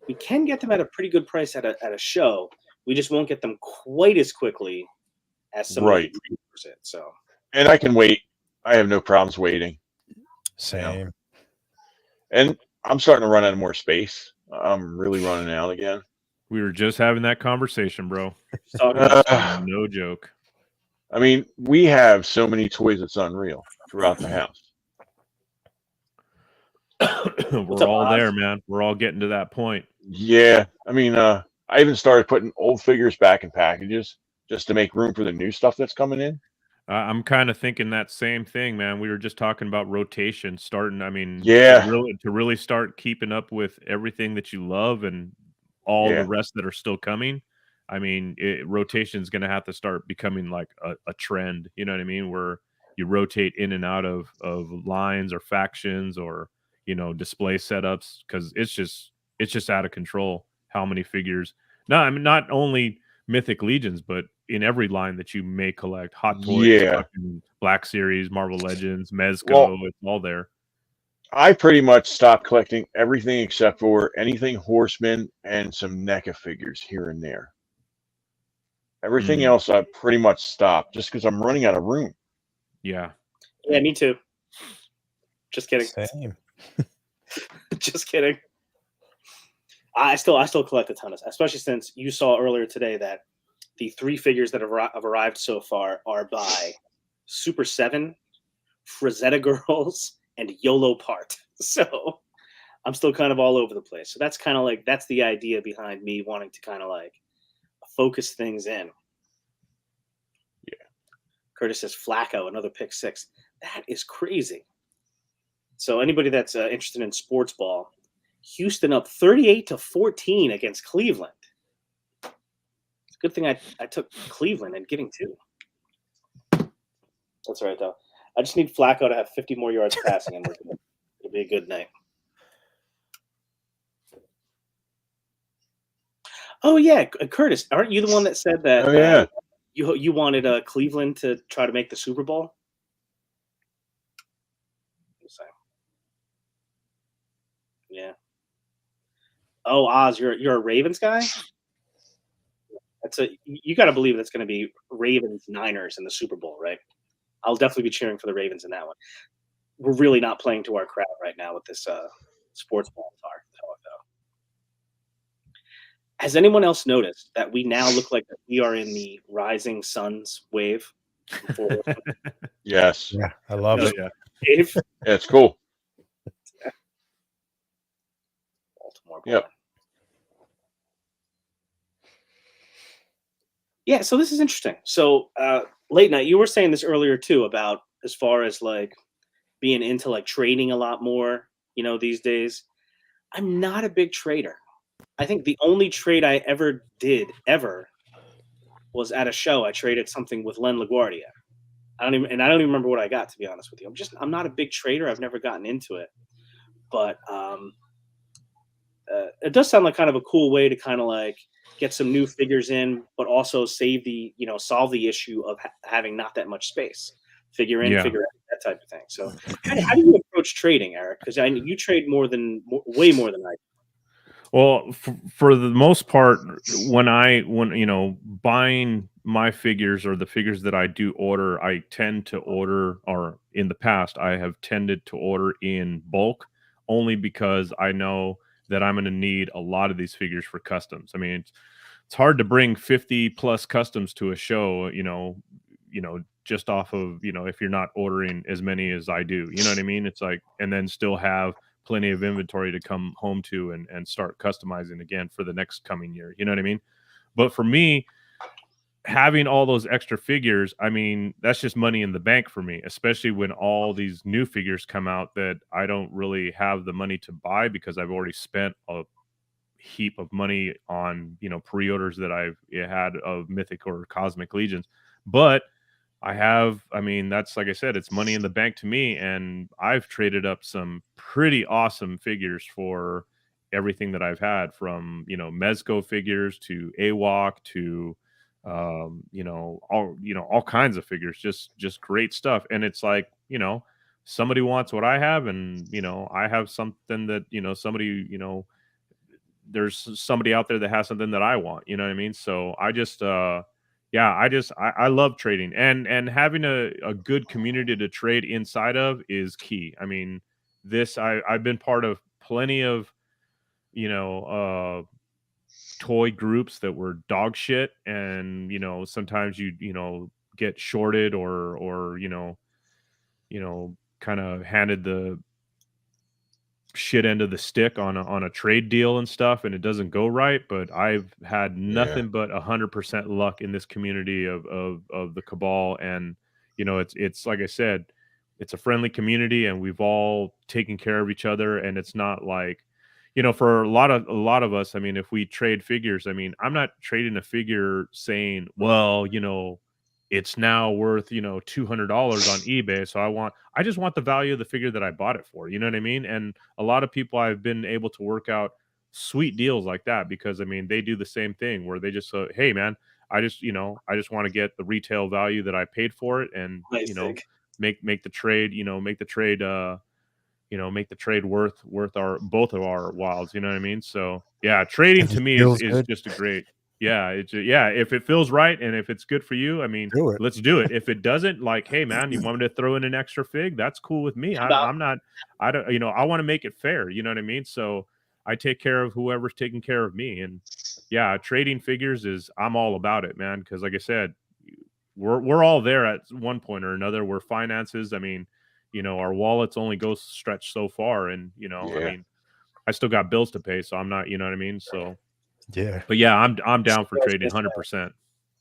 A: we can get them at a pretty good price at a show. We just won't get them quite as quickly as somebody pre-orders it. So,
D: and I can wait. I have no problems waiting.
C: Same.
D: And I'm starting to run out of more space. I'm really running out again.
B: We were just having that conversation, bro. No joke.
D: I mean, we have so many toys, it's unreal throughout the house.
B: We're all there, man. We're all getting to that point.
D: Yeah. I mean, I even started putting old figures back in packages just to make room for the new stuff that's coming in.
B: I'm kind of thinking that same thing, man. We were just talking about rotation starting. I mean,
D: Yeah.
B: to really start keeping up with everything that you love and all the rest that are still coming. I mean, rotation is going to have to start becoming like a trend. You know what I mean? Where you rotate in and out of lines or factions or, you know, display setups, because it's just out of control how many figures. No, I mean, not only Mythic Legions, but in every line that you may collect. Hot Toys, Black Series, Marvel Legends, Mezco, it's all there.
D: I pretty much stopped collecting everything except for anything Horseman and some NECA figures here and there. Everything else I pretty much stopped just because I'm running out of room.
B: Yeah.
A: Yeah, me too. Just kidding.
C: Same.
A: Just kidding. I still collect a ton of, especially since you saw earlier today that the 3 figures that have arrived so far are by Super 7, Frazetta Girls, and YOLO Part. So I'm still kind of all over the place. So that's kind of like, that's the idea behind me wanting to kind of like focus things in.
D: Yeah.
A: Curtis says Flacco, another pick 6. That is crazy. So anybody that's interested in sports ball, Houston up 38-14 against Cleveland. It's a good thing I took Cleveland and getting 2. That's all right, though. I just need Flacco to have 50 more yards passing, and it'll be a good night. Oh, yeah, Curtis, aren't you the one that said that
D: Oh, yeah.
A: you wanted Cleveland to try to make the Super Bowl? Yeah. Oh, Oz, you're a Ravens guy? You got to believe that's going to be Ravens Niners in the Super Bowl, right? I'll definitely be cheering for the Ravens in that one. We're really not playing to our crowd right now with this sports ball talk, though. Has anyone else noticed that we now look like we are in the Rising Suns wave?
D: Yes.
C: Yeah, I love it.
B: Yeah.
A: Wave?
D: Yeah, it's cool.
A: Baltimore.
D: Yep.
A: Yeah, so this is interesting. So Late Night, you were saying this earlier too about as far as like being into like trading a lot more, these days. I'm not a big trader. I think the only trade I ever did was at a show. I traded something with Len LaGuardia. I don't even remember what I got, to be honest with you. I'm not a big trader. I've never gotten into it, but it does sound like kind of a cool way to kind of like get some new figures in, but also solve the issue of having not that much space. Figure in, figure out, that type of thing. So, how do you approach trading, Eric? Because you trade way more than I do.
B: Well, for the most part, when buying my figures or the figures that I do order, I tend to order, or in the past, I have tended to order in bulk, only because I know that I'm going to need a lot of these figures for customs. I mean, it's hard to bring 50 plus customs to a show, just off of, if you're not ordering as many as I do, you know what I mean? It's like, and then still have plenty of inventory to come home to and start customizing again for the next coming year. You know what I mean? But for me, having all those extra figures, I mean, that's just money in the bank for me, especially when all these new figures come out that I don't really have the money to buy because I've already spent a heap of money on, pre-orders that I've had of Mythic or Cosmic Legions. But that's, like I said, it's money in the bank to me, and I've traded up some pretty awesome figures for everything that I've had, from Mezco figures to AWOC to all kinds of figures, just great stuff. And it's like, somebody wants what I have, and I have something that somebody, there's somebody out there that has something that I want, you know what I mean? So I just I love trading, and having a good community to trade inside of is key. I mean, I've been part of plenty of, toy groups that were dog shit, and sometimes you get shorted or kind of handed the shit end of the stick on a trade deal and stuff, and it doesn't go right. But I've had nothing but 100% luck in this community of the Cabal, and it's like I said, it's a friendly community, and we've all taken care of each other. And it's not like, for a lot of us, I mean, if we trade figures, I mean, I'm not trading a figure saying, well, it's now worth, $200 on eBay. So I just want the value of the figure that I bought it for. You know what I mean? And a lot of people, I've been able to work out sweet deals like that, because I mean, they do the same thing where they just hey man, I just want to get the retail value that I paid for it, and make the trade, make the trade worth both of our wilds. You know what I mean? So yeah, trading to me is just a great. Yeah, if it feels right and if it's good for you, I mean, let's do it. If it doesn't, like, hey man, you want me to throw in an extra fig? That's cool with me. I don't, I want to make it fair. You know what I mean? So I take care of whoever's taking care of me. And yeah, trading figures I'm all about it, man. Because like I said, we're all there at one point or another. We're finances. I mean, our wallets only go stretch so far, and I mean, I still got bills to pay, so I'm not, you know what I mean. So
C: Yeah,
B: but yeah, I'm down for trading 100%.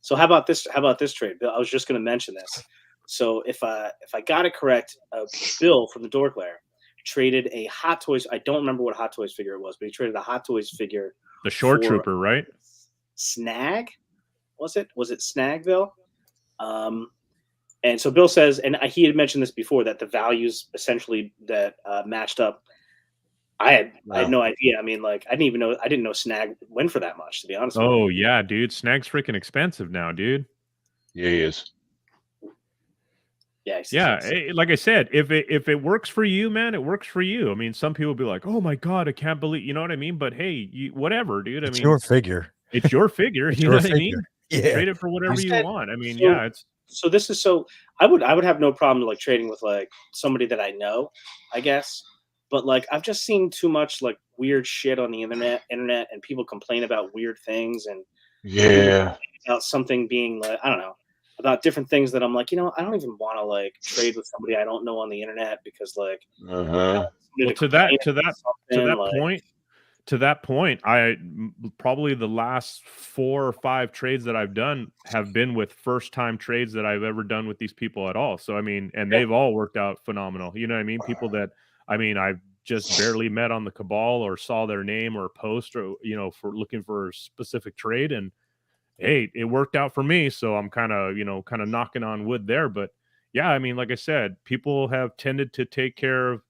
A: So how about this? How about this trade, Bill? I was just going to mention this. So if I got it correct, Bill from the Dork Lair traded a Hot Toys. I don't remember what Hot Toys figure it was, but he traded a Hot Toys figure.
B: The Shore Trooper, right?
A: Snag, was it? Was it Snag, Bill? And so Bill says, and he had mentioned this before, that the values essentially that matched up. I had no idea. I mean, like I didn't know Snag went for that much, to be honest with you.
B: Oh yeah, dude. Snag's freaking expensive now, dude.
D: Yeah, he is.
A: Yeah,
B: like I said, if it works for you, man, it works for you. I mean, some people be like, "Oh my god, I can't believe," you know what I mean? But hey, whatever, dude.
C: it's your figure.
B: It's your figure.
C: It's
B: you
C: your
B: know what I
C: figure.
B: mean?
C: Yeah.
B: Trade it for whatever you want. I mean,
A: So this is I would have no problem like trading with like somebody that I know, I guess. But like I've just seen too much like weird shit on the internet, and people complain about weird things and about something being like, I don't know, about different things that I'm like, I don't even want to like trade with somebody I don't know on the internet because like
B: well, to that point, I probably the last 4 or 5 trades that I've done have been with first time trades that I've ever done with these people at all. So I mean, and they've all worked out phenomenal. You know what I mean? People that I've just barely met on the Cabal or saw their name or post or for looking for a specific trade, and hey, it worked out for me. So I'm kind of knocking on wood there. But yeah, I mean, like I said, people have tended to take care of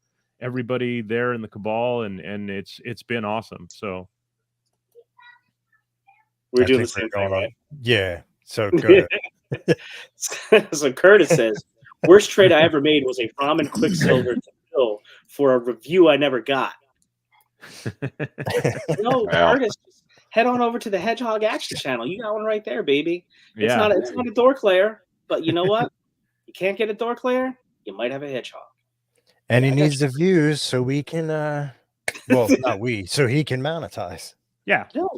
B: everybody there in the Cabal, and it's been awesome. So
A: we're doing the same thing, right?
C: Yeah. So good.
A: So Curtis says, worst trade I ever made was a ramen Quicksilver to Bill for a review I never got. Curtis, just head on over to the Hedgehog Action channel. You got one right there, baby. It's not a Dork Lair, but you know what? You can't get a Dork Lair, you might have a Hedgehog.
C: And he needs the views so we can well, not we, so he can monetize.
B: Yeah.
A: No,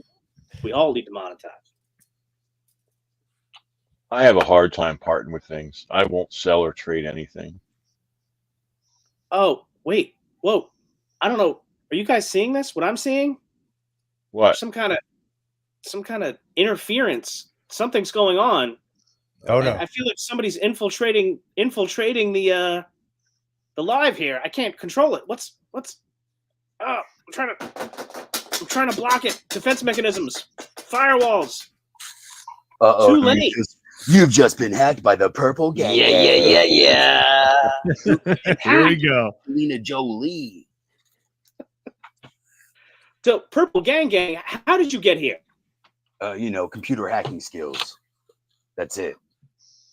A: we all need to monetize.
D: I have a hard time parting with things. I won't sell or trade anything.
A: Oh, wait. Whoa. I don't know. Are you guys seeing this? What I'm seeing?
D: What?
A: Some kind of interference. Something's going on.
C: Oh no.
A: I feel like somebody's infiltrating the live here. I can't control it. What's I'm trying to block it. Defense mechanisms. Firewalls. Too late.
E: You've just been hacked by the Purple Gang.
A: Yeah.
B: Here we go.
E: Lena Jolie.
A: So Purple Gang, how did you get here?
E: Computer hacking skills. That's it.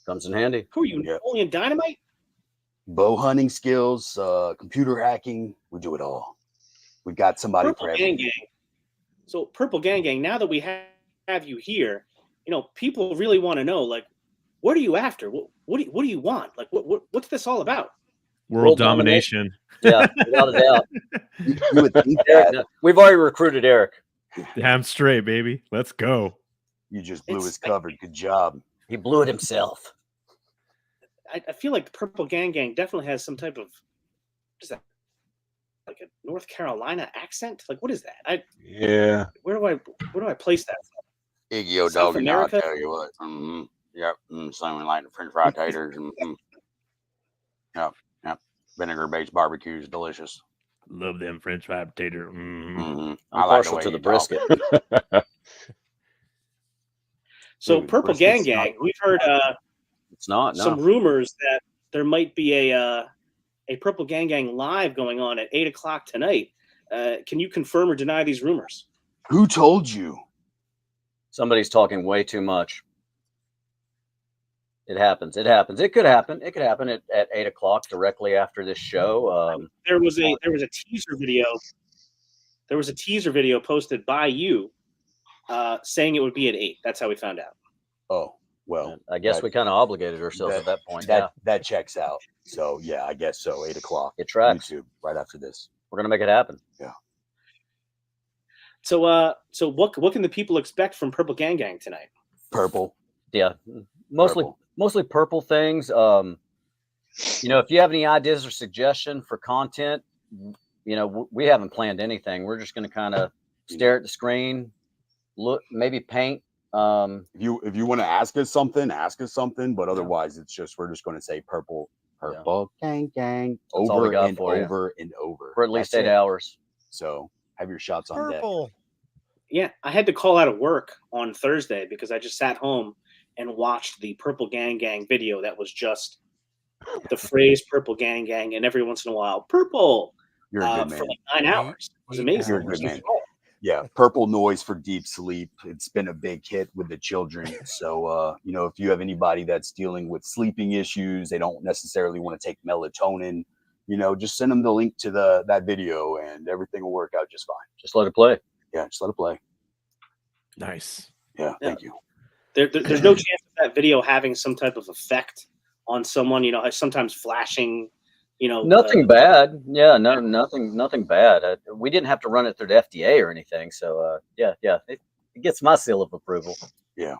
E: Comes in handy.
A: Who are you, Napoleon Dynamite?
E: Bow hunting skills, computer hacking. We do it all. We got somebody
A: Purple
E: for everything.
A: Gang. So Purple Gang, now that we have you here, people really want to know, like, what are you after? What do you want? Like, what's this all about?
B: World domination.
F: Yeah, without a doubt.
E: You would think
F: Eric,
E: that.
F: we've already recruited Eric.
B: Damn straight, baby. Let's go.
E: You just blew his cover. Good job.
F: He blew it himself.
A: I feel like the Purple Gang definitely has some type of, what is that? Like a North Carolina accent? Like, what is that?
D: Yeah.
A: Where do I place that?
E: Iggy O
A: South
E: Doggy, I'll
A: America?
E: tell you what. Yep. Something like the French fry taters. Yep. Vinegar-based barbecue is delicious.
B: Love them French fry potato.
F: I'm
E: I like
F: partial
E: way
F: to the
E: you talk.
F: brisket.
A: So
E: Dude,
A: Purple
E: brisket's
A: Gang, we've heard
F: It's not. No.
A: some rumors that there might be a Purple Gang live going on at 8:00 tonight. Can you confirm or deny these rumors?
E: Who told you?
F: Somebody's talking way too much. It happens. It could happen. It could happen at 8:00 directly after this show.
A: There was a teaser video. There was a teaser video posted by you saying it would be at 8. That's how we found out.
E: Oh, well.
F: I guess we kind of obligated ourselves at that point.
E: That checks out. So, yeah, I guess so. 8:00.
F: It tracks.
E: YouTube right after this.
F: We're going to make it happen.
E: Yeah.
A: So what can the people expect from Purple Gang Gang tonight?
G: Purple.
F: Yeah, mostly
G: Purple.
F: mostly purple things. You know, if you have any ideas or suggestion for content, you know, we haven't planned anything. We're just going to kind of stare at the screen, look, maybe paint.
G: If you want to ask us something, but otherwise it's just, we're just going to say purple gang gang
F: That's all we
G: over
F: got
G: and
F: for you.
G: over and over
F: For at least
G: That's
F: 8
G: it.
F: hours.
G: So have your shots on deck.
C: Purple.
A: Yeah, I had to call out of work on Thursday because I just sat home and watched the Purple Gang Gang video that was just the phrase Purple Gang Gang, and every once in a while, purple,
G: You're a good
A: for
G: man.
A: like 9 hours. It was amazing.
G: You're a good man. Yeah, purple noise for deep sleep. It's been a big hit with the children. So, you know, if you have anybody that's dealing with sleeping issues, they don't necessarily want to take melatonin, you know, just send them the link to that video and everything will work out just fine.
F: Just let it play.
G: Yeah, just let it play.
B: Nice.
G: Yeah, thank you.
A: There's no chance of that video having some type of effect on someone, you know, sometimes flashing, you know.
F: Nothing bad. Yeah, nothing bad. We didn't have to run it through the FDA or anything. So, yeah, it gets my seal of approval.
G: Yeah.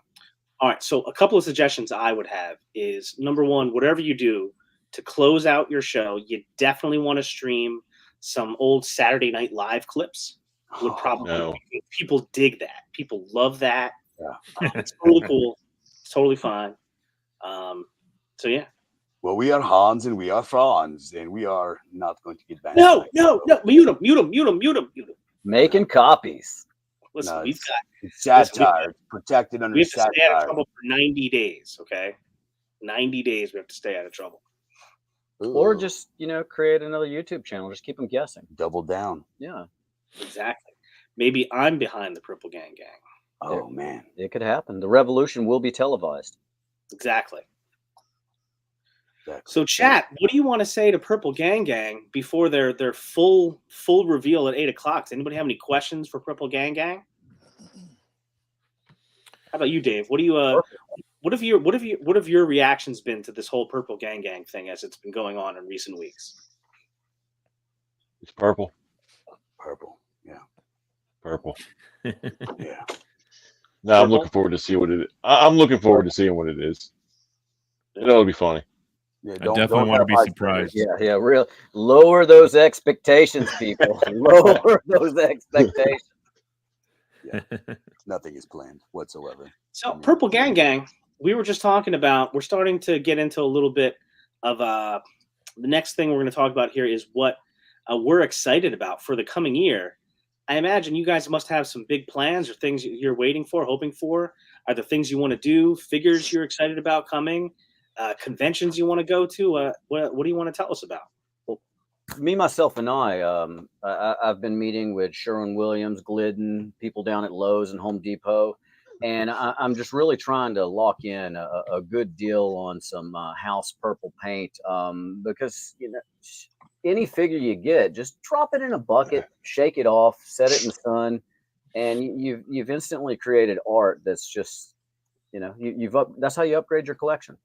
A: All right. So a couple of suggestions I would have is, number one, whatever you do to close out your show, you definitely want to stream some old Saturday Night Live clips. Would probably people dig that. People love that.
G: Yeah.
A: It's totally cool. It's totally fine. So yeah.
G: Well, we are Hans and we are Franz, and we are not going to get banned.
A: No. Mute him.
F: Making copies.
A: Listen,
G: No,
A: we've got
G: it's satire. It's protected under
A: we have to stay out of
G: satire.
A: trouble for 90 days. Okay, 90 days we have to stay out of trouble.
F: Or just, you know, create another YouTube channel. Just keep them guessing.
G: Double down.
F: Yeah.
A: Exactly. Maybe I'm behind the Purple Gang Gang.
G: Oh man,
F: it could happen. The revolution will be televised.
A: Exactly. So, chat, what do you want to say to Purple Gang Gang before their full reveal at 8 o'clock? Does anybody have any questions for Purple Gang Gang? How about you, Dave? What do you what have your reactions been to this whole Purple Gang Gang thing as it's been going on in recent weeks?
D: It's purple.
G: Purple. Yeah.
D: Purple.
G: Yeah.
D: No, I'm looking forward to see what it is. I'm looking forward to seeing what it is. It'll be funny.
G: Yeah,
B: I definitely want to be surprised.
F: Yeah, real. Lower those expectations, people. Lower those expectations.
G: Yeah. Nothing is planned whatsoever.
A: So, Purple Gang Gang, we were just talking about, we're starting to get into a little bit of the next thing we're going to talk about here is what we're excited about for the coming year. I imagine you guys must have some big plans or things you're waiting for, hoping for. Are there things you want to do, figures you're excited about coming, conventions you want to go to? What do you want to tell us about?
F: Well, me, myself, and I've been meeting with Sherwin-Williams, Glidden, people down at Lowe's and Home Depot. And I'm just really trying to lock in a good deal on some house purple paint because, you know, any figure you get, just drop it in a bucket, shake it off, set it in the sun, and you've instantly created art that's just, you know, that's how you upgrade your collection.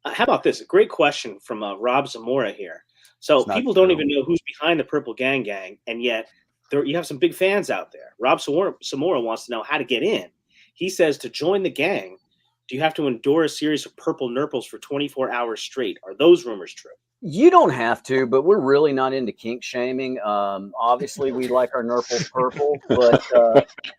A: How about this? A great question from Rob Zamora here. So people don't even know who's behind the Purple Gang Gang, and yet you have some big fans out there. Rob Zamora wants to know how to get in. He says to join the gang, do you have to endure a series of purple nurples for 24 hours straight? Are those rumors true?
F: You don't have to, but we're really not into kink shaming. Obviously, we like our nurples purple, but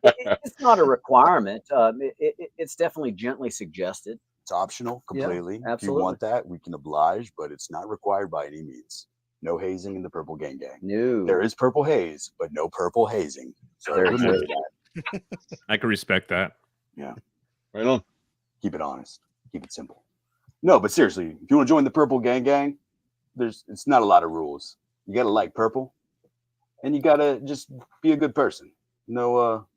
F: it's not a requirement. It's definitely gently suggested.
G: It's optional completely.
F: Yeah,
G: if you want that, we can oblige, but it's not required by any means. No hazing in the Purple Gang Gang.
F: No.
G: There is purple haze, but no purple hazing. So remember that.
B: I can respect that.
G: Yeah.
D: Right on.
G: Keep it honest. Keep it simple. No, but seriously, if you want to join the Purple Gang Gang, it's not a lot of rules. You gotta like purple, and you gotta just be a good person. No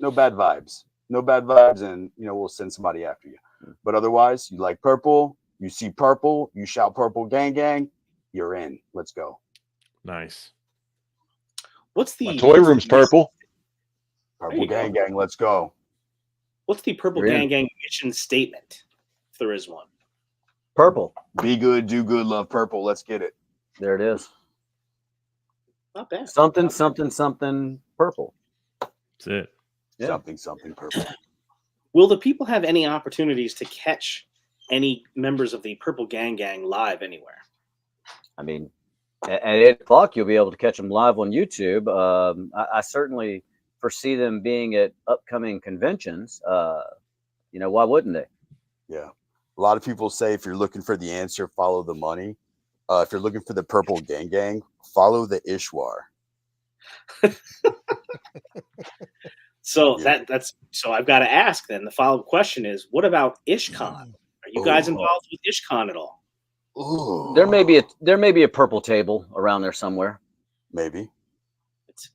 G: bad vibes. No bad vibes, and we'll send somebody after you. But otherwise, you like purple, you see purple, you shout Purple Gang Gang, you're in. Let's go.
B: Nice.
A: What's the
D: My toy room's purple?
G: Purple Gang Gang, let's go.
A: What's the Purple Gang Gang mission statement, if there is one?
F: Purple.
G: Be good, do good, love purple. Let's get it.
F: There it is.
A: Not bad.
F: Something purple.
B: That's it.
F: Yeah.
G: Something purple.
A: Will the people have any opportunities to catch any members of the Purple Gang Gang live anywhere?
F: I mean, at 8 o'clock, you'll be able to catch them live on YouTube. I certainly foresee them being at upcoming conventions. Why wouldn't they?
G: Yeah. A lot of people say if you're looking for the answer, follow the money. If you're looking for the Purple Gang Gang, follow the Ishwar.
A: So
G: Yeah.
A: so I've got to ask then. The follow-up question is, what about IshCon? Are you guys involved with IshCon at all?
G: Ooh.
F: There may be a purple table around there somewhere.
G: Maybe.
A: It's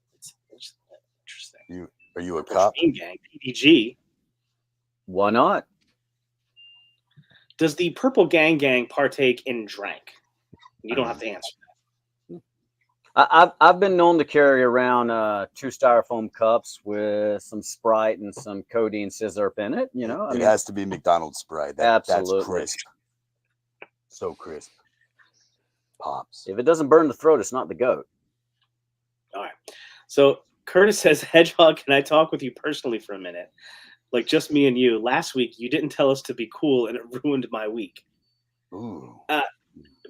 A: interesting.
G: Are you a
A: Purple
G: cop?
A: Gang Gang, PDG.
F: Why not?
A: Does the Purple Gang Gang partake in drank? You don't have to answer that.
F: I've been known to carry around 2 styrofoam cups with some Sprite and some codeine scissor in it.
G: It has to be McDonald's Sprite.
F: Absolutely.
G: That's crisp. So crisp. Pops.
F: If it doesn't burn the throat, it's not the goat.
A: All right. So Curtis says, Hedgehog, can I talk with you personally for a minute? Like just me and you. Last week, you didn't tell us to be cool, and it ruined my week.
G: Ooh.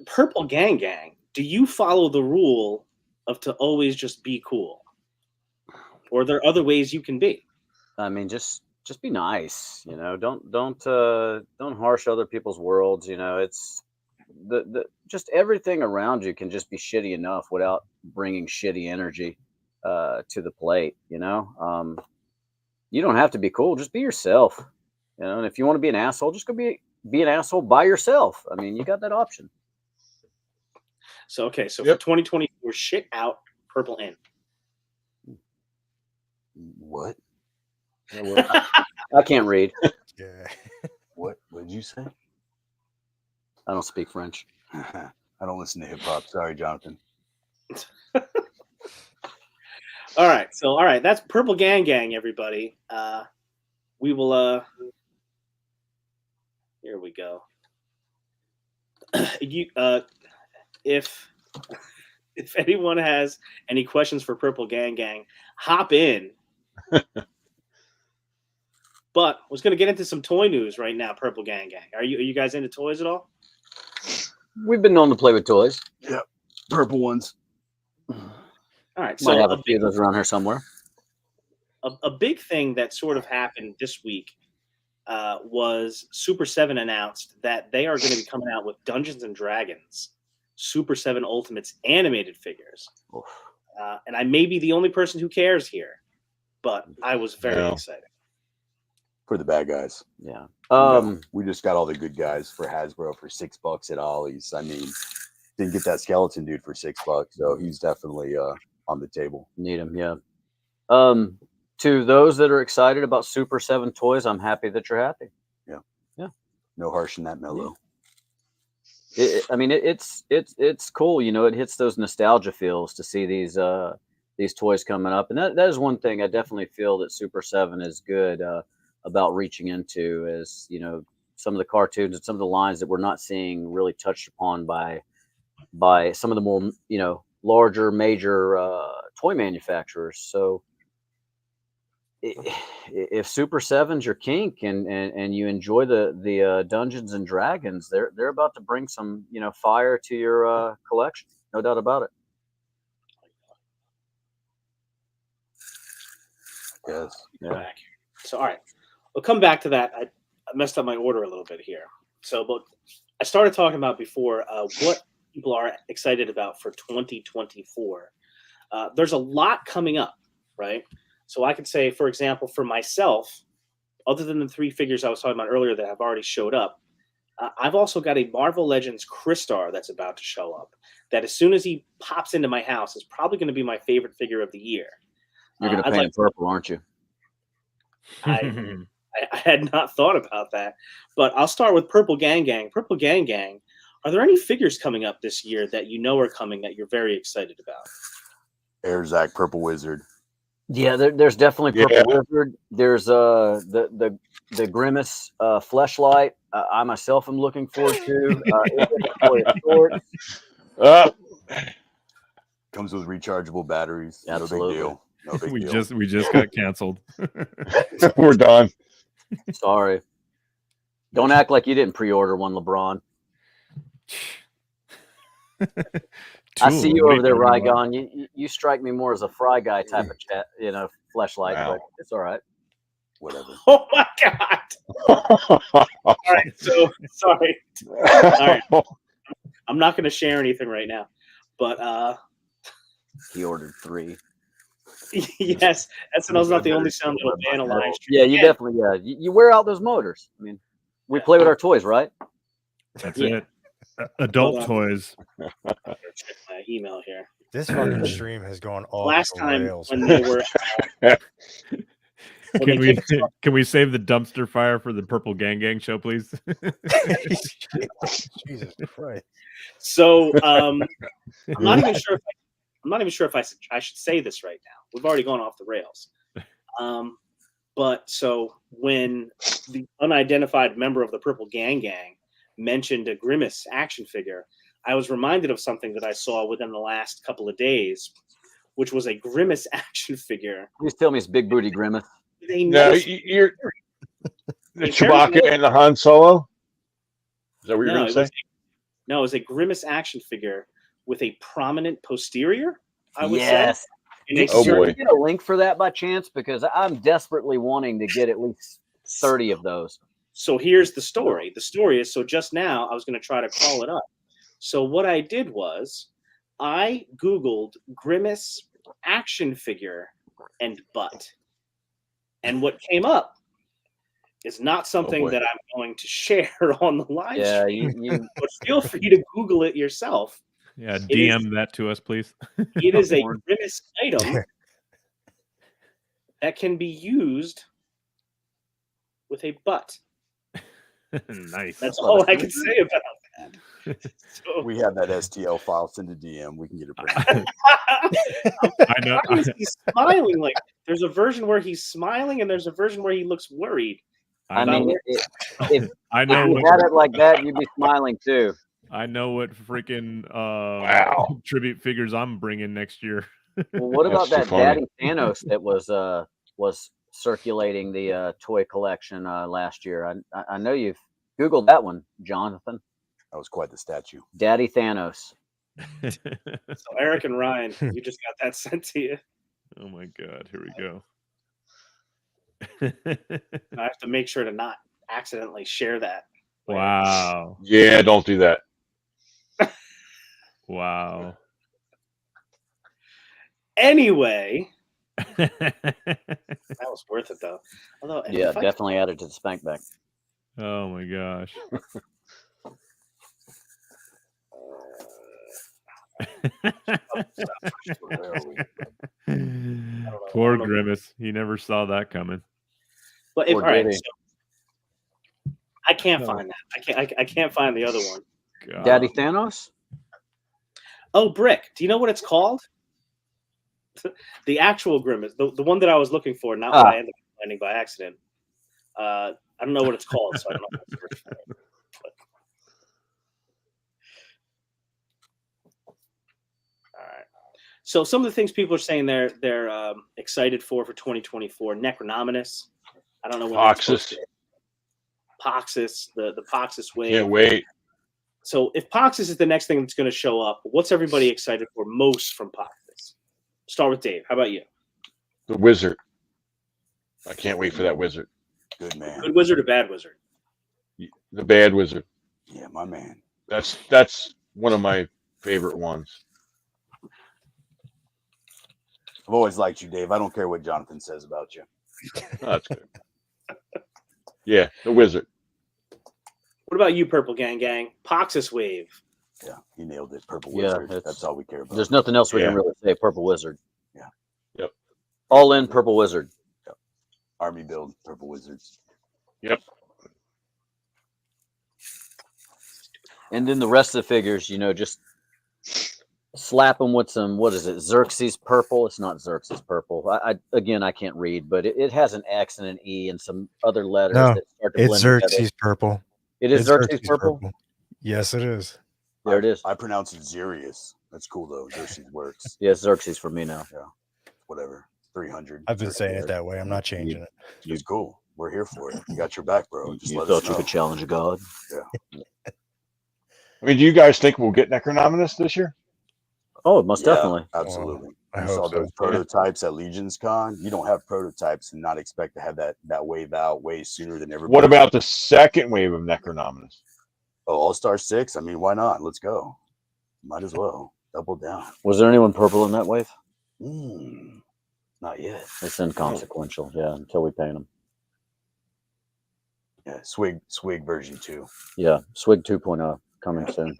A: Purple Gang Gang, do you follow the rule of to always just be cool? Or are there other ways you can be?
F: I mean, just be nice. Don't harsh other people's worlds. It's the just everything around you can just be shitty enough without bringing shitty energy to the plate. You don't have to be cool. Just be yourself. And if you want to be an asshole, just go be an asshole by yourself. I mean, you got that option.
A: So, okay. So for 2024, shit out, purple in.
G: What?
F: I can't read.
C: Yeah.
G: What did you say?
F: I don't speak French.
G: I don't listen to hip hop. Sorry, Jonathan.
A: All right. That's Purple Gang Gang, everybody. We will. Here we go. If anyone has any questions for Purple Gang Gang, hop in. But I was going to get into some toy news right now. Purple Gang Gang, are you guys into toys at all?
F: We've been known to play with toys.
G: Yep, purple ones.
A: All right,
F: Might have a few of those around here somewhere.
A: A big thing that sort of happened this week was Super 7 announced that they are going to be coming out with Dungeons and Dragons Super 7 Ultimates animated figures. And I may be the only person who cares here, but I was very excited.
G: For the bad guys.
F: Yeah.
G: We just got all the good guys for Hasbro for $6 at Ollie's. I mean, didn't get that skeleton dude for $6, so he's definitely on the table.
F: Need him, yeah. To those that are excited about Super 7 toys, I'm happy that you're happy.
G: Yeah.
F: Yeah.
G: No harsh in that mellow.
F: It's cool. It hits those nostalgia feels to see these toys coming up, and that is one thing I definitely feel that Super 7 is good about reaching into, is some of the cartoons and some of the lines that we're not seeing really touched upon by some of the more larger major toy manufacturers. So if Super 7's your kink and you enjoy the Dungeons and Dragons, they're about to bring some fire to your collection, no doubt about it.
G: Yes.
F: Yeah.
A: So all right, we'll come back to that. I messed up my order a little bit here. So, but I started talking about before what people are excited about for 2024. There's a lot coming up, right? So I could say, for example, for myself, other than the 3 figures I was talking about earlier that have already showed up, I've also got a Marvel Legends Crystar that's about to show up. That as soon as he pops into my house is probably going to be my favorite figure of the year.
F: You're going to paint it purple, aren't you?
A: I had not thought about that, but I'll start with Purple Gang Gang. Purple Gang Gang, are there any figures coming up this year that are coming that you're very excited about?
G: Airzac Purple Wizard.
F: Yeah, there's definitely Purple Wizard. There's the Grimace Fleshlight. I myself am looking forward to.
G: Comes with rechargeable batteries.
F: Absolutely.
G: No big deal. No big
B: we
G: deal.
B: just got canceled.
D: We're done.
F: Sorry. Don't act like you didn't pre-order one, LeBron. I see you over there, Rygon. You strike me more as a Fry Guy type of chat, fleshlight,
D: Wow.
F: but it's all right.
G: Whatever.
A: Oh my god! All right, so sorry. All right, I'm not going to share anything right now, but
F: He ordered 3.
A: yes, SNL's not the only sound that'll ban a live stream.
F: Yeah, you definitely. Yeah, you wear out those motors. I mean, we play with our toys, right?
B: That's
A: Yeah.
B: it. Adult
A: Hold on.
B: toys.
A: I'm gonna check my email here.
C: This fucking stream has gone off
A: Last
C: the
A: time
C: rails.
A: when they were, when
B: Can
A: they
B: we save the dumpster fire for the Purple Gang Gang show, please?
C: Jesus Christ.
A: So I'm not even sure. I'm not even sure if I should say this right now. We've already gone off the rails. But so when the unidentified member of the Purple Gang Gang mentioned a Grimace action figure, I was reminded of something that I saw within the last couple of days, which was a Grimace action figure.
F: Please tell me it's Big Booty Grimace.
D: No, you're the Chewbacca and the Han Solo. Is that what you're going to say?
A: No, it was a Grimace action figure with a prominent posterior, I would
F: Yes.
A: say.
D: Oh, boy.
F: Did you get a link for that by chance? Because I'm desperately wanting to get at least 30 of those.
A: So here's the story. The story is, so just now I was going to try to call it up. So what I did was I Googled Grimace action figure and butt. And what came up is not something that I'm going to share on the live stream. But feel free to Google it yourself.
B: Yeah, DM that to us, please.
A: It is a Grimace item that can be used with a butt.
B: Nice.
A: That's all I can say about that. So,
G: We have that STL file. Send a DM. We can get it printed.
B: I know.
A: Why is he smiling? Like, there's a version where he's smiling, and there's a version where he looks worried.
F: I mean, if
B: I know.
F: if you had it like that, you'd be smiling too.
B: I know what freaking tribute figures I'm bringing next year.
F: Well, what about that Daddy Thanos that was circulating the toy collection last year? I know you've Googled that one, Jonathan.
G: That was quite the statue.
F: Daddy Thanos.
A: So Eric and Ryan, you just got that sent to you.
B: Oh my God! Here we go.
A: I have to make sure to not accidentally share that.
B: Wow.
D: Yeah, don't do that.
B: Wow.
A: Anyway, that was worth it though. Although,
F: Yeah, definitely added to the spank bank.
B: Oh my gosh. Poor Grimace. He never saw that coming.
A: But all right, so I can't find that. I can't find the other one.
B: God.
F: Daddy Thanos?
A: Oh, Brick. Do you know what it's called? The actual Grimace, the one that I was looking for, not what I ended up finding by accident. I don't know what it's called, so I don't know how to search for it. All right. So some of the things people are saying they're excited for 2024. Necronominus. I don't know what
D: Poxus.
A: Poxus, the Poxus wave.
D: Can't wait.
A: So if Poxus is the next thing that's going to show up, what's everybody excited for most from Poxus? Start with Dave. How about you?
D: The Wizard. I can't wait for that Wizard.
G: Good man.
A: Good Wizard or bad Wizard?
D: The bad Wizard.
G: Yeah, my man.
D: That's one of my favorite ones.
G: I've always liked you, Dave. I don't care what Jonathan says about you.
D: Oh, that's good. Yeah, the Wizard.
A: What about you, Purple Gang Gang? Poxus wave.
G: Yeah, he nailed it. Purple
F: Yeah,
G: Wizard. That's all we care about.
F: There's nothing else we can really say. Purple Wizard.
G: Yeah.
D: Yep.
F: All in Purple Wizard.
G: Yep. Army build Purple Wizards.
D: Yep.
F: And then the rest of the figures, just slap them with some, what is it, Xerxes purple? It's not Xerxes purple. I can't read, but it has an X and an E and some other letters that start to blend
C: Xerxes
F: together.
C: purple.
F: It is Xerxes purple?
C: Yes, it is.
F: There it is.
G: I pronounce it Xerius. That's cool though. Xerxes works.
F: Yeah, it's Xerxes for me now.
G: Yeah. Whatever. 300.
C: I've been saying it that way. I'm not changing it.
G: He's cool. We're here for it. You got your back, bro. Just
F: You
G: let
F: thought
G: us
F: you
G: know.
F: could challenge a god?
D: I mean, do you guys think we'll get Necronominus this year?
F: Oh, most definitely.
G: Absolutely.
C: I
G: You
C: hope
G: saw
C: so.
G: those prototypes at Legion's Con. You don't have prototypes and not expect to have that wave out way sooner than everybody.
D: What about the second wave of Necronominus?
G: Oh, All-Star 6? I mean, why not? Let's go. Might as well. Double down.
F: Was there anyone purple in that wave?
G: Not yet.
F: It's inconsequential, yeah, until we paint them.
G: Yeah, Swig version 2.
F: Yeah, Swig 2.0 coming soon.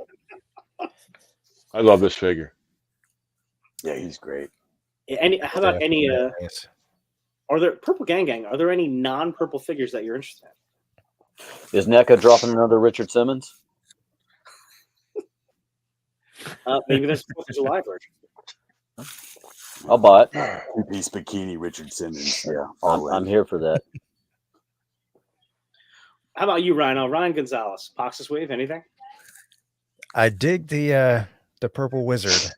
D: I love this figure.
G: Yeah, he's great.
A: How about any?
C: Yes.
A: Are there Purple Gang Gang? Are there any non-purple figures that you're interested in?
F: Is NECA dropping another Richard Simmons?
A: Maybe there's a 4th of July version.
F: I'll buy it.
G: Two-piece bikini Richard Simmons. Yeah,
F: I'm here for that.
A: How about you, Ryan? Ryan Gonzalez, Poxus Wave, anything?
C: I dig the purple wizard,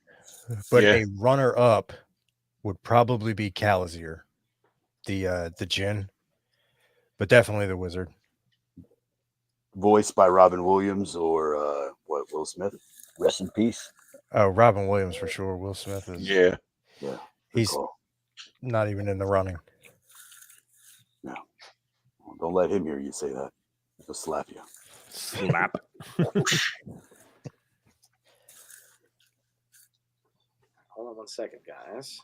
C: but a runner up would probably be Calazier, the Djinn, but definitely the wizard.
G: Voiced by Robin Williams or Will Smith.
F: Rest in peace.
C: Oh, Robin Williams for sure. Will Smith is.
D: Yeah.
C: He's not even in the running.
G: No. Well, don't let him hear you say that. He'll slap you.
B: Slap.
A: Hold on 1 second, guys.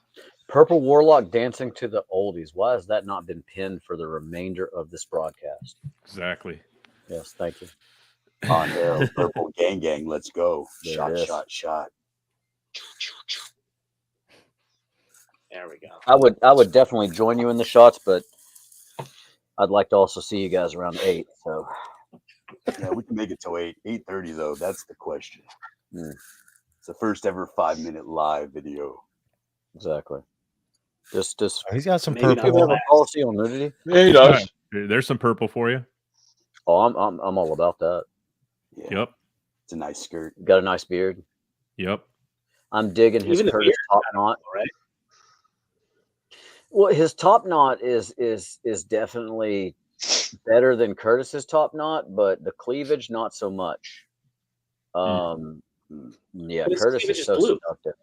F: Purple Warlock dancing to the oldies. Why has that not been pinned for the remainder of this broadcast?
B: Exactly.
F: Yes, thank you.
G: On hell, Purple Gang Gang, let's go.
F: There
G: Shot,
F: it is.
G: shot, shot.
A: There we go.
F: I would definitely join you in the shots, but I'd like to also see you guys around 8. So
G: Yeah, we can make it till 8:30 though. That's the question.
F: Mm.
G: It's the first ever 5-minute live video.
F: exactly. Just
C: He's got some
A: Maybe not.
F: do we
C: purple.
F: have a policy on nudity?
D: Yeah, he does.
B: There's some purple for you.
F: Oh, I'm all about that.
G: Yeah,
B: Yep.
G: it's a nice skirt.
F: Got a nice beard.
B: Yep.
F: I'm digging his
A: Even the
F: Curtis
A: beard,
F: top knot.
A: right?
F: Well, his top knot is definitely better than Curtis's top knot, but the cleavage not so much. Yeah,
A: But his
F: Curtis
A: cleavage
F: is
A: is
F: so
A: blue.
F: seductive.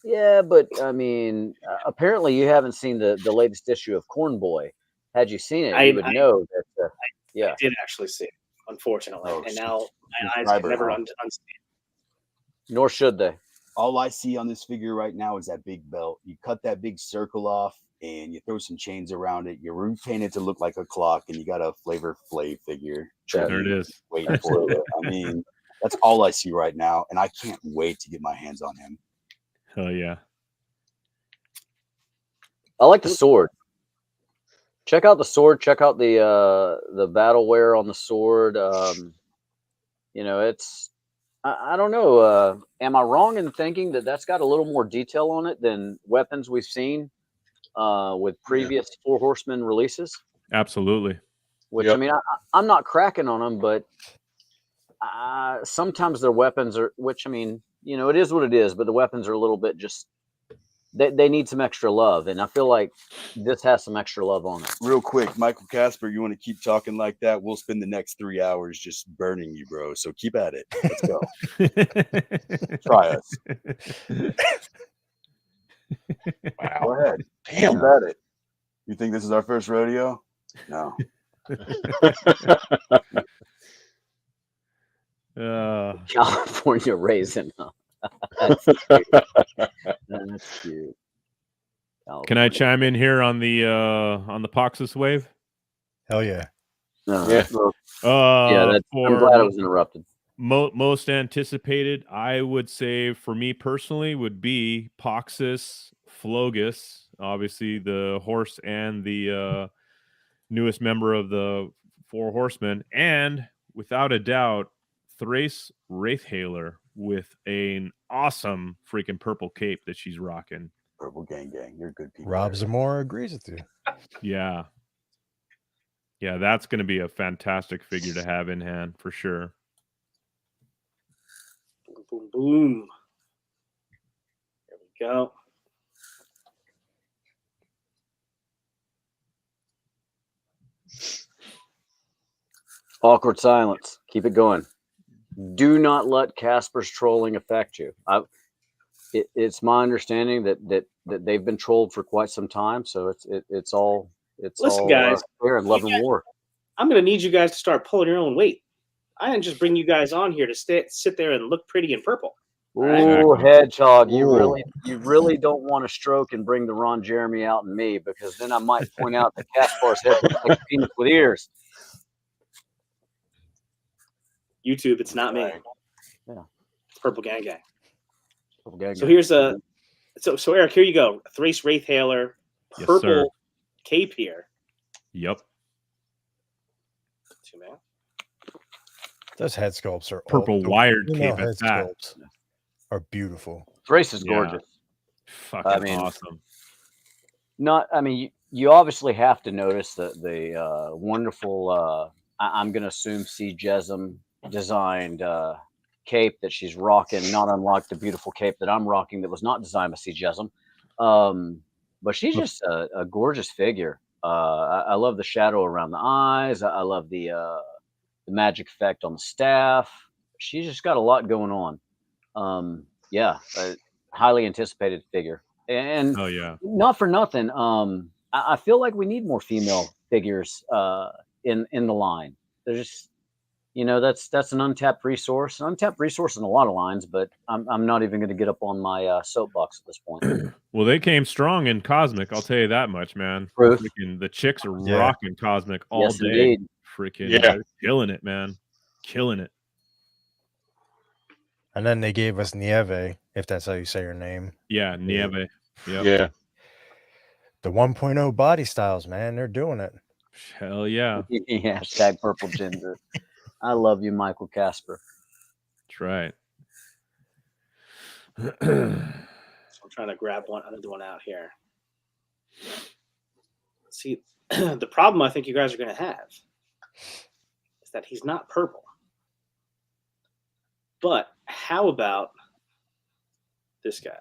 F: Yeah, but I mean, apparently you haven't seen the latest issue of Corn Boy. Had you seen it, you would know that. Yeah,
A: I did actually see it, unfortunately,
G: Oh,
A: and now my eyes
G: subscriber,
A: can never
G: huh?
A: unsee it.
F: nor should they.
G: All I see on this figure right now is that big belt. You cut that big circle off and you throw some chains around it. You repaint it to look like a clock, and you got a Flavor Flav figure.
B: There it is.
G: Waiting for it. I mean, that's all I see right now, and I can't wait to get my hands on him.
B: Hell yeah.
F: I like the sword. Check out the sword. Check out the battle wear on the sword. You know, it's I don't know. Am I wrong in thinking that that's got a little more detail on it than weapons we've seen with previous Four Horsemen releases?
B: Absolutely.
F: Which I mean, I'm not cracking on them, but sometimes their weapons are. Which I mean, you know, it is what it is. But the weapons are a little bit just. They need some extra love, and I feel like this has some extra love on it.
G: Real quick, Michael Casper, you want to keep talking like that? We'll spend the next 3 hours just burning you, bro. So keep at it. Let's go. Try us.
D: Wow.
G: Go ahead.
D: Damn.
G: Keep at it. You think this is our first rodeo? No.
F: California raisin. Huh? That's cute. That's cute.
B: Can I chime in here on the Poxus wave?
C: Hell yeah.
G: Yeah.
F: I'm glad I was interrupted.
B: Most anticipated, I would say, for me personally, would be Poxus Flogus, obviously the horse and the newest member of the Four Horsemen, and without a doubt, Thrace Wraithhaler with an awesome freaking purple cape that she's rocking.
G: Purple Gang Gang. You're good people.
C: Rob Zamora agrees with you.
B: Yeah. Yeah, that's going to be a fantastic figure to have in hand for sure.
A: Boom, boom, boom. There we go.
F: Awkward silence. Keep it going. Do not let Casper's trolling affect you. It's my understanding that they've been trolled for quite some time, so it's all
A: Listen, guys,
F: fair and love and war.
A: I'm going to need you guys to start pulling your own weight. I didn't just bring you guys on here to sit there and look pretty in purple.
F: Ooh, Hedgehog, you
D: Ooh.
F: really don't want to stroke and bring the Ron Jeremy out in me, because then I might point out that Caspar's head looks like a penis with ears.
A: YouTube, it's not me.
F: Yeah.
A: It's Purple Gang Gang.
F: Purple Gang
A: So
F: Gang.
A: here's so Eric, here you go. Thrace Wraithhailer,
B: Yes,
A: purple
B: sir.
A: cape here.
B: Yep.
A: Two man.
C: Those head sculpts are
B: Purple
C: the
B: wired
C: female
B: cape at
C: head
B: that.
C: sculpts are beautiful.
F: Thrace is
B: Yeah.
F: gorgeous.
B: Fucking
F: mean,
B: awesome.
F: You obviously have to notice the wonderful, I'm going to assume C. Jesum designed cape that she's rocking, not unlike the beautiful cape that I'm rocking that was not designed by C. Jesum. But she's just a gorgeous figure. I love the shadow around the eyes. I love the magic effect on the staff. She's just got a lot going on. Yeah, highly anticipated figure. And
B: Oh yeah.
F: not for nothing. I feel like we need more female figures in the line. There's just, that's an untapped resource. An untapped resource in a lot of lines, but I'm not even going to get up on my soapbox at this point.
B: Well, they came strong in Cosmic. I'll tell you that much, man.
F: Proof.
B: Freaking, the chicks are
C: Yeah.
B: rocking Cosmic all
F: Yes,
B: day.
F: indeed.
B: Freaking,
D: Yeah.
B: they're killing it, man. Killing it.
C: And then they gave us Nieve, if that's how you say her name.
B: Yeah, Nieve. Yep.
D: Yeah.
C: The 1.0 body styles, man, they're doing it.
B: Hell yeah.
F: Yeah, hashtag purple ginger. I love you, Michael Casper.
B: That's right.
A: So I'm trying to grab another one out here. See, the problem I think you guys are going to have is that he's not purple. But how about this guy?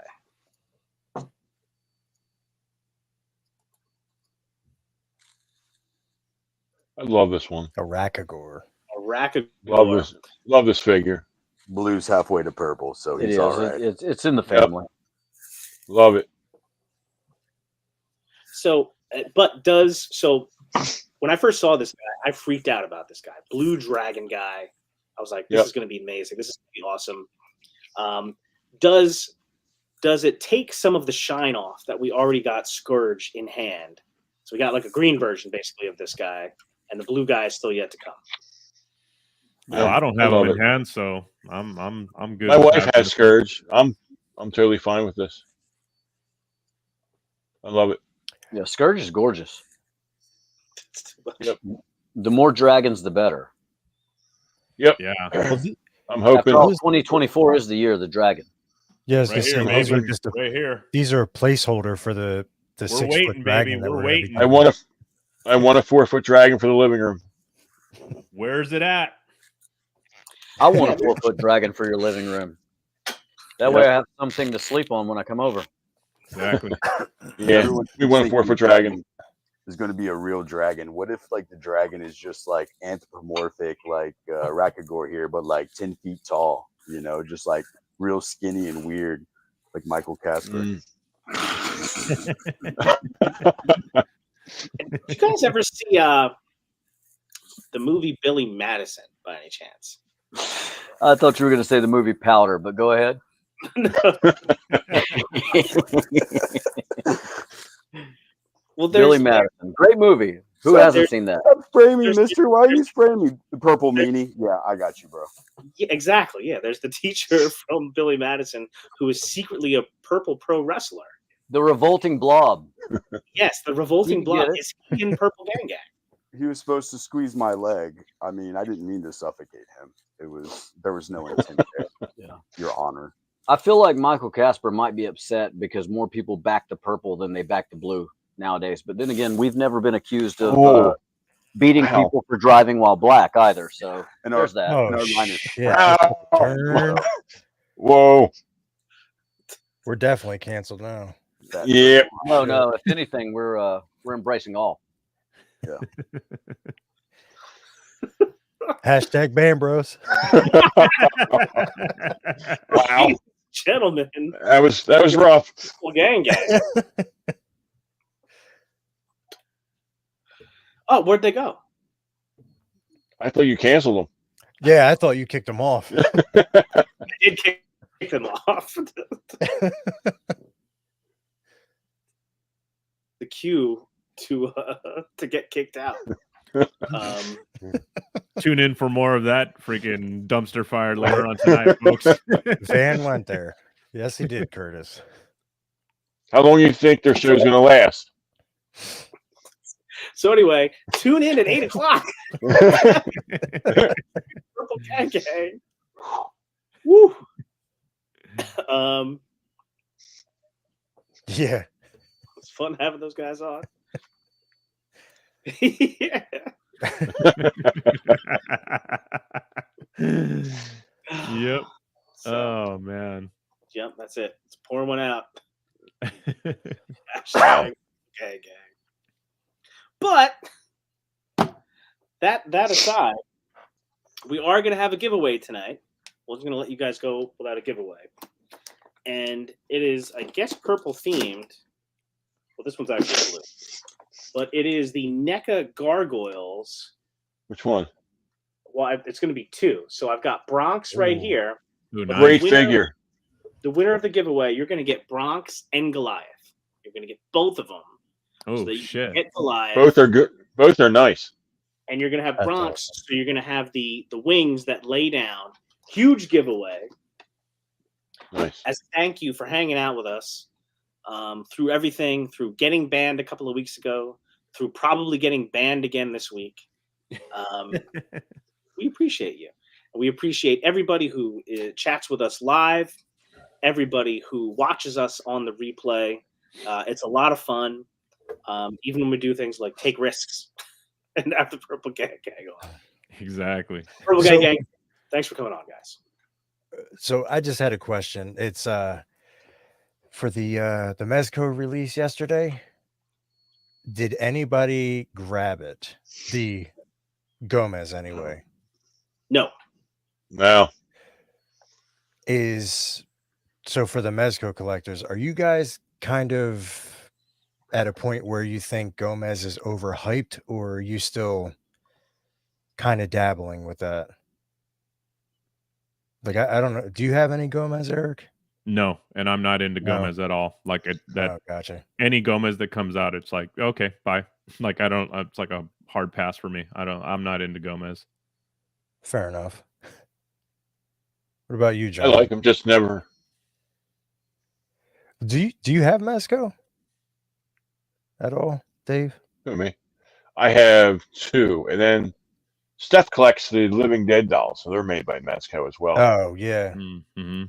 D: I love this one.
C: A Rakagor.
A: A rack of
D: Love this figure.
G: Blue's halfway to purple, so
F: It
G: he's
F: is.
G: all right.
F: It's in the family.
D: Love it.
A: So, when I first saw this guy, I freaked out about this guy, blue dragon guy. I was like, this is going to be amazing. This is going to be awesome. Does it take some of the shine off that we already got Scourge in hand? So we got like a green version basically of this guy, and the blue guy is still yet to come.
B: Well, I don't have
D: love
B: them in
D: it.
B: hand, so I'm good.
D: My
B: with
D: wife
B: that.
D: has Scourge. I'm totally fine with this. I love it.
F: Yeah, Scourge is gorgeous.
D: Yep.
F: The more dragons, the better.
D: Yep.
B: Yeah.
D: I'm hoping.
F: After all, 2024 is the year of the dragon.
C: Yeah, I was
B: Right
C: gonna
B: here,
C: say, these are
B: baby.
C: just
B: Right here.
C: these are a placeholder for the
B: We're
C: 6
B: waiting,
C: foot dragon.
B: baby.
C: that
B: We're
C: gonna be
B: waiting.
D: I want a 4-foot dragon for the living room.
B: Where's it at?
F: I want a 4-foot dragon for your living room. That way I have something to sleep on when I come over.
B: Exactly.
D: Yeah,
G: Everyone
D: we want a
G: thinking
D: 4-foot dragon.
G: Is going to be a real dragon. What if like the dragon is just like anthropomorphic, like Rakagor here, but like 10 feet tall? Just like real skinny and weird, like Michael Casper.
A: Did you guys ever see the movie Billy Madison by any chance?
F: I thought you were going to say the movie Powder, but go ahead.
A: Well,
F: Billy Madison, great movie. Who
G: So
F: hasn't seen that?
G: Stop spraying me,
A: There's-
G: mister. Why are you spraying me? The purple meanie. Yeah, I got you, bro.
A: Yeah, exactly. Yeah, there's the teacher from Billy Madison who is secretly a purple pro wrestler.
F: The Revolting Blob.
A: Yes, the revolting
F: You
A: blood
F: get it.
A: is he in Purple Gang Gang.
G: He was supposed to squeeze my leg. I mean, I didn't mean to suffocate him. There was no intent there.
F: Yeah.
G: Your Honor.
F: I feel like Michael Casper might be upset because more people back the purple than they back the blue nowadays. But then again, we've never been accused of beating
D: Wow.
F: people for driving while black either. So
G: And
F: there's that.
C: Oh,
G: No, mine is-
C: shit.
D: Ow.
C: Turn.
D: Whoa.
C: We're definitely canceled now.
G: that-
D: Yeah.
F: No. If anything, we're embracing all.
C: Hashtag Band Bros.
D: Wow,
A: Gentlemen,
D: that was rough.
A: well, gang. Oh, where'd they go?
D: I thought you canceled
C: Yeah, I thought you kicked them off.
A: I did kick them off. The cue to get kicked out.
B: Tune in for more of that freaking dumpster fire later on tonight, folks.
C: Van went there. Yes, he did, Curtis.
D: How long do you think their show's going to last?
A: So anyway, tune in at 8 o'clock. Purple Gang Gang. Woo.
C: Yeah.
A: It's fun having those guys on. Yeah.
B: Yep.
A: So,
B: Oh man.
A: yep, that's it. Let's pour one out. Hashtag gang gang. But that aside, we are going to have a giveaway tonight. We're going to let you guys go without a giveaway. And it is, I guess, purple themed. Well, this one's actually blue. But it is the NECA Gargoyles.
D: Which one?
A: Well, it's going to be two. So I've got Bronx right here.
B: Ooh,
A: But
B: nice.
D: Great
A: the winner-
D: figure.
A: The winner of the giveaway, you're going to get Bronx and Goliath. You're going to get both of them.
B: Oh
A: so that you
B: shit.
A: can get Goliath.
D: Both are good. Both are nice.
A: And you're going to have
C: That's
A: Bronx.
C: awesome.
A: So you're going to have the wings that lay down. Huge giveaway.
D: Nice.
A: As a thank you for hanging out with us through everything, through getting banned a couple of weeks ago, through probably getting banned again this week. We appreciate you. And we appreciate everybody who chats with us live, everybody who watches us on the replay. It's a lot of fun, even when we do things like take risks and have the Purple Gang Gang on.
B: Exactly.
A: Purple Gang Gang, thanks for coming on, guys.
C: So I just had a question. It's for the Mezco release yesterday. Did anybody grab it? The Gomez anyway.
A: No.
D: No.
C: So for the Mezco collectors, are you guys kind of at a point where you think Gomez is overhyped, or are you still kind of dabbling with that? Like, I don't know. Do you have any Gomez, Eric?
B: No, and I'm not into
C: No.
B: Gomez at all. Like that
C: Oh, gotcha.
B: any Gomez that comes out, it's like, okay, bye. Like I don't it's like a hard pass for me. I'm not into Gomez.
C: Fair enough. What about you,
D: I
C: John?
D: like them, just never.
C: Do you have Mezco at all, Dave?
D: Who, me? I have two, and then Steph collects the Living Dead dolls, so they're made by Mezco as well.
C: Oh yeah.
B: Mm-hmm.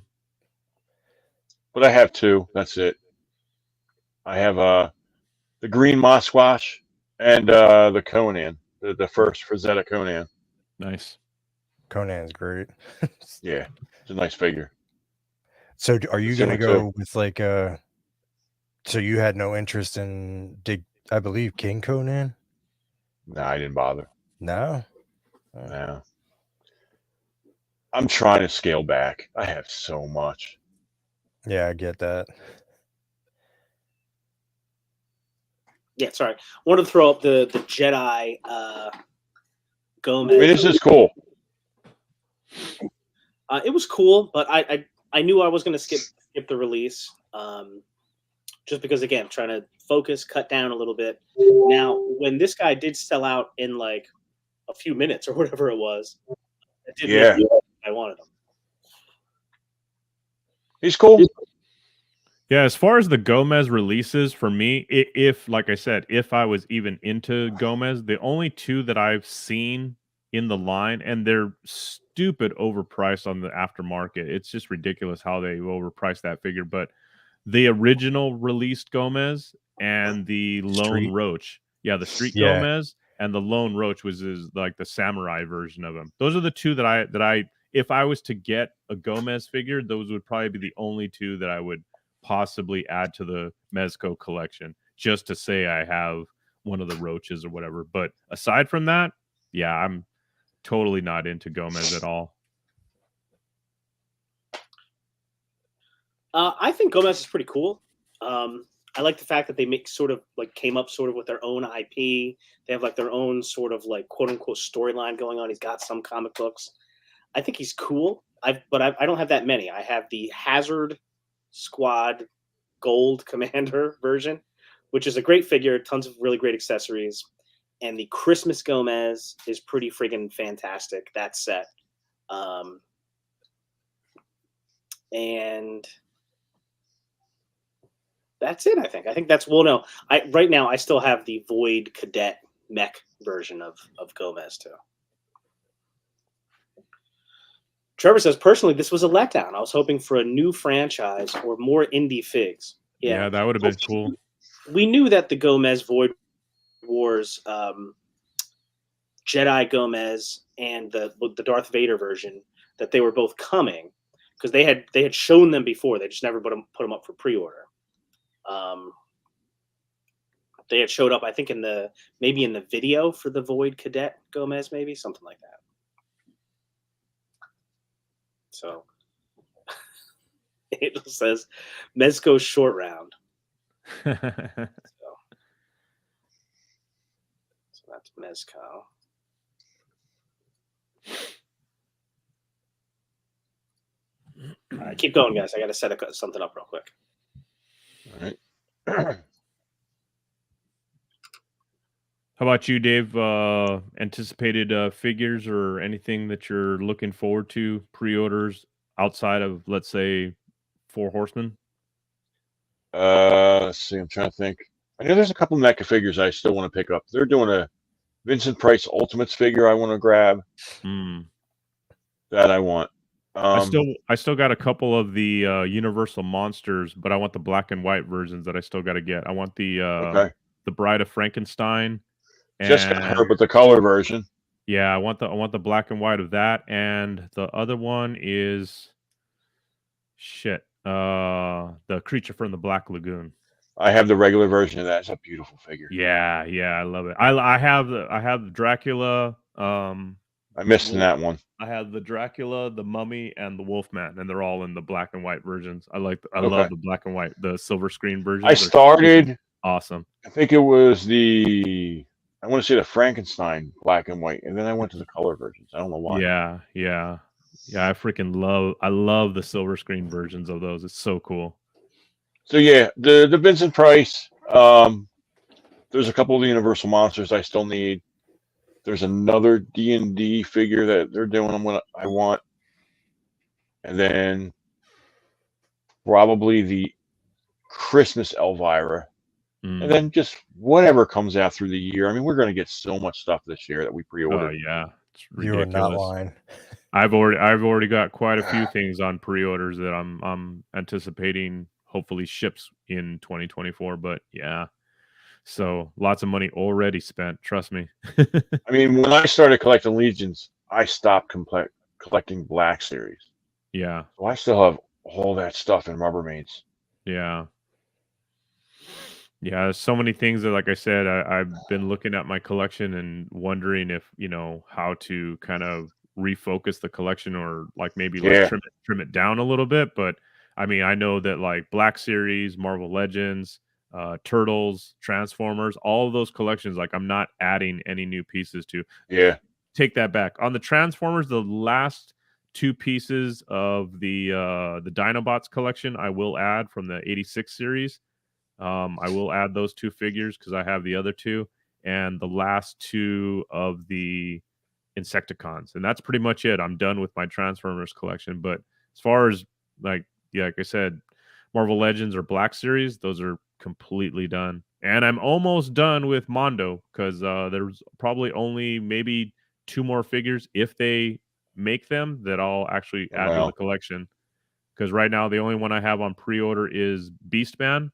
D: But I have two. That's it. I have the Green Mosquash and the Conan, the first Frazetta Conan.
B: Nice.
C: Conan's great.
D: Yeah, it's a nice figure.
C: So are you
D: This
C: gonna
D: one
C: go with like so you had no interest in I believe King Conan?
D: No, I didn't bother.
C: No.
D: No. I'm trying to scale back. I have so much.
C: Yeah, I get that.
A: Yeah, sorry. I wanted to throw up the Jedi Gomez.
D: I mean, this is cool.
A: It was cool, but I knew I was going to skip the release, just because, again, trying to focus, cut down a little bit. Now, when this guy did sell out in like a few minutes or whatever it was, it did
D: Yeah.
A: make me I wanted him.
D: He's cool.
B: Yeah, as far as the Gomez releases, for me, if like I said, if I was even into Gomez, the only two that I've seen in the line, and they're stupid overpriced on the aftermarket. It's just ridiculous how they overpriced that figure. But the original released Gomez and the Lone
C: Street?
B: Roach. Yeah, the Street
C: Yeah.
B: Gomez and the Lone Roach is like the samurai version of him. Those are the two that I if I was to get a Gomez figure, those would probably be the only two that I would possibly add to the Mezco collection, just to say I have one of the Roaches or whatever. But aside from that, yeah, I'm totally not into Gomez at all.
A: I think Gomez is pretty cool. I like the fact that they came up sort of with their own IP. They have like their own sort of like quote unquote storyline going on. He's got some comic books. I think he's cool. I don't have that many. I have the Hazard Squad Gold Commander version, which is a great figure, tons of really great accessories. And the Christmas Gomez is pretty friggin' fantastic, that set. And that's it, I think. I think that's no. Right now I still have the Void Cadet mech version of Gomez too. Trevor says, personally, this was a letdown. I was hoping for a new franchise or more indie figs.
B: Yeah, that would have been cool.
A: We knew that the Gomez Void Wars Jedi Gomez and the Darth Vader version, that they were both coming, because they had shown them before. They just never put them up for pre-order. They had showed up, I think, maybe in the video for the Void Cadet Gomez, maybe something like that. So it says Mezco short round. So that's Mezco. All right, keep going, guys. I got to set something up real quick.
D: All right.
B: How about you, Dave? Anticipated figures or anything that you're looking forward to, pre-orders outside of, let's say, Four Horsemen?
D: Let's see. I'm trying to think. I know there's a couple NECA figures I still want to pick up. They're doing a Vincent Price Ultimates figure I want to grab. That I want.
B: I still got a couple of the Universal Monsters, but I want the black and white versions that I still got to get. I want the Bride of Frankenstein.
D: Just got her, but the color version.
B: Yeah, I want the black and white of that, and the other one is the Creature from the Black Lagoon.
D: I have the regular version of that. It's a beautiful figure.
B: Yeah, I love it. I have Dracula.
D: I missed that one.
B: I have the Dracula, the Mummy, and the Wolfman, and they're all in the black and white versions. I love the black and white, the silver screen versions.
D: I started.
B: Awesome.
D: I think it was I want to say the Frankenstein black and white, and then I went to the color versions. I don't know why.
B: Yeah. I freaking love the silver screen versions of those. It's so cool.
D: So yeah, the Vincent Price. There's a couple of the Universal Monsters I still need. There's another D&D figure that they're doing. I want, and then probably the Christmas Elvira, and then just whatever comes out through the year. I mean, we're going to get so much stuff this year that we pre-ordered.
B: Oh yeah, it's
C: You
B: ridiculous.
C: are not lying.
B: I've already got quite a few things on pre-orders that I'm anticipating. Hopefully ships in 2024. But yeah. So lots of money already spent. Trust me.
D: I mean, when I started collecting Legions, I stopped collecting Black Series.
B: Yeah.
D: So I still have all that stuff in Rubbermaids.
B: Yeah. There's so many things that, like I said, I've been looking at my collection and wondering if, how to kind of refocus the collection or like maybe like trim it down a little bit. But I mean, I know that like Black Series, Marvel Legends, Turtles, Transformers, all of those collections, like I'm not adding any new pieces to.
D: Yeah.
B: Take that back. On the Transformers, the last two pieces of the Dinobots collection, I will add from the 86 series. I will add those two figures because I have the other two, and the last two of the Insecticons, and that's pretty much it. I'm done with my Transformers collection. But as far as like I said, Marvel Legends or Black Series, those are completely done. And I'm almost done with Mondo because there's probably only maybe 2 more figures if they make them that I'll actually add to the collection. Because right now the only one I have on pre-order is Beastman,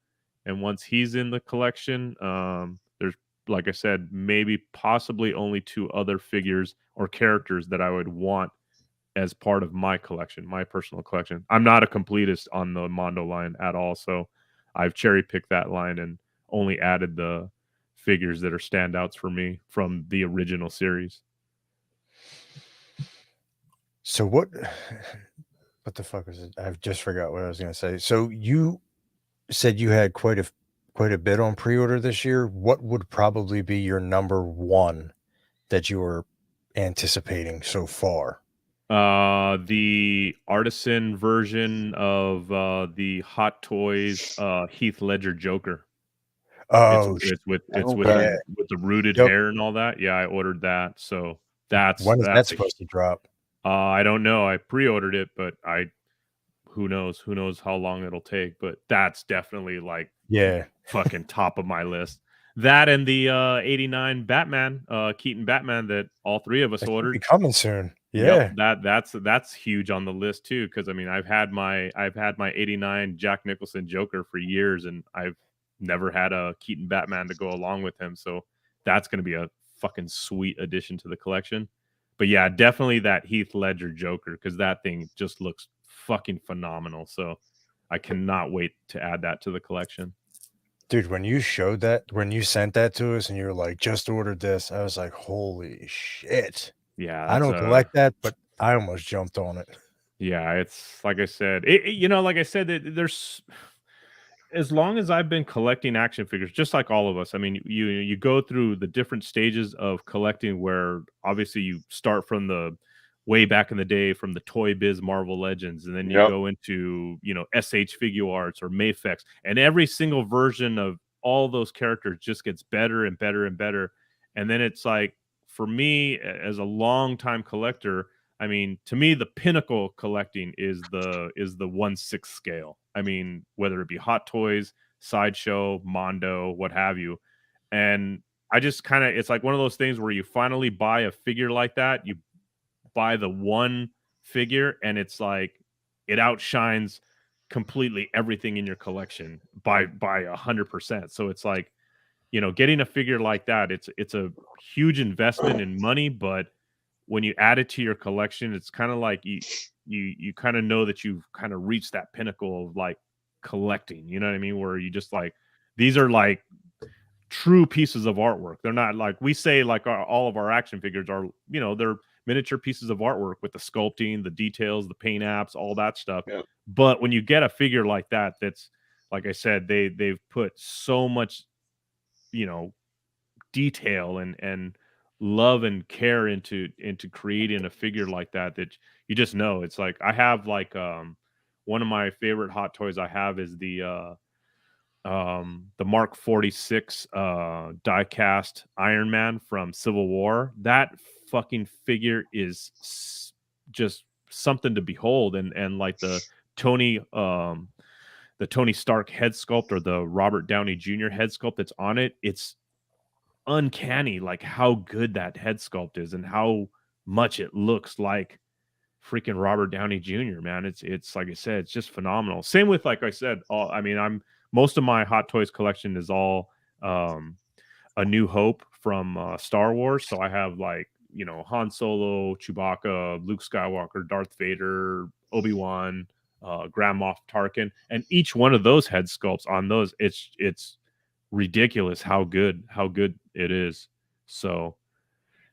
B: and once he's in the collection, there's, like I said, maybe possibly only 2 other figures or characters that I would want as part of my collection, my personal collection. I'm not a completist on the Mondo line at all, so I've cherry-picked that line and only added the figures that are standouts for me from the original series.
C: So what? What the fuck was it? I've just forgot what I was gonna say. So you said you had quite a bit on pre-order this year. What would probably be your number one that you were anticipating so far?
B: The artisan version of the Hot Toys Heath Ledger Joker.
C: Oh,
B: It's with
C: yeah.
B: the rooted
C: Yep.
B: hair and all that. Yeah, I ordered that. So that's
C: When is that
B: that's a,
C: supposed to drop?
B: I don't know. I pre-ordered it, but who knows how long it'll take, but that's definitely like
C: Yeah.
B: fucking top of my list. That and the 89 Batman, Keaton Batman that all three of us
C: That should be
B: ordered.
C: coming soon.
B: Yep,
C: Yeah.
B: that's huge on the list too. Because I mean, I've had my 89 Jack Nicholson Joker for years, and I've never had a Keaton Batman to go along with him. So that's going to be a fucking sweet addition to the collection. But yeah, definitely that Heath Ledger Joker, because that thing just looks fucking phenomenal. So I cannot wait to add that to the collection.
C: Dude, when you sent that to us and you were like, just ordered this, I was like, holy shit.
B: Yeah,
C: I
B: that's
C: don't collect that, but I almost jumped on it.
B: yeah, it's like I said, like I said, there's as long as I've been collecting action figures, just like all of us. I mean, you go through the different stages of collecting, where obviously you start from the way back in the day from the Toy Biz Marvel Legends, and then you
D: Yep.
B: go into SH Figure Arts or Mafex, and every single version of all those characters just gets better and better and better. And then it's like, for me as a long-time collector, I mean, to me, the pinnacle collecting is the 1/6 scale. I mean, whether it be Hot Toys, Sideshow, Mondo, what have you. And I just kind of, it's like one of those things where you finally buy a figure like that. You buy the one figure, and it's like it outshines completely everything in your collection by 100%. So it's like, getting a figure like that, it's a huge investment in money, but when you add it to your collection, it's kind of like you kind of know that you've kind of reached that pinnacle of like collecting. You know what I mean? Where you just like, these are like true pieces of artwork. They're not like, we say like all of our action figures are, they're miniature pieces of artwork with the sculpting, the details, the paint apps, all that stuff.
D: Yep.
B: But when you get a figure like that, that's, like I said, they've put so much, detail and love and care into creating a figure like that, that you just know. It's like, I have like one of my favorite Hot Toys I have is the Mark 46 die cast Iron Man from Civil War. That fucking figure is just something to behold. And like Tony the Tony Stark head sculpt, or the Robert Downey Jr. head sculpt that's on it, it's uncanny like how good that head sculpt is and how much it looks like freaking Robert Downey Jr., man. It's like I said, it's just phenomenal. Same with, like I said, I mean, most of my Hot Toys collection is all A New Hope from Star Wars. So I have like, Han Solo, Chewbacca, Luke Skywalker, Darth Vader, Obi-Wan, Grand Moff Tarkin, and each one of those head sculpts on those, it's ridiculous how good it is. So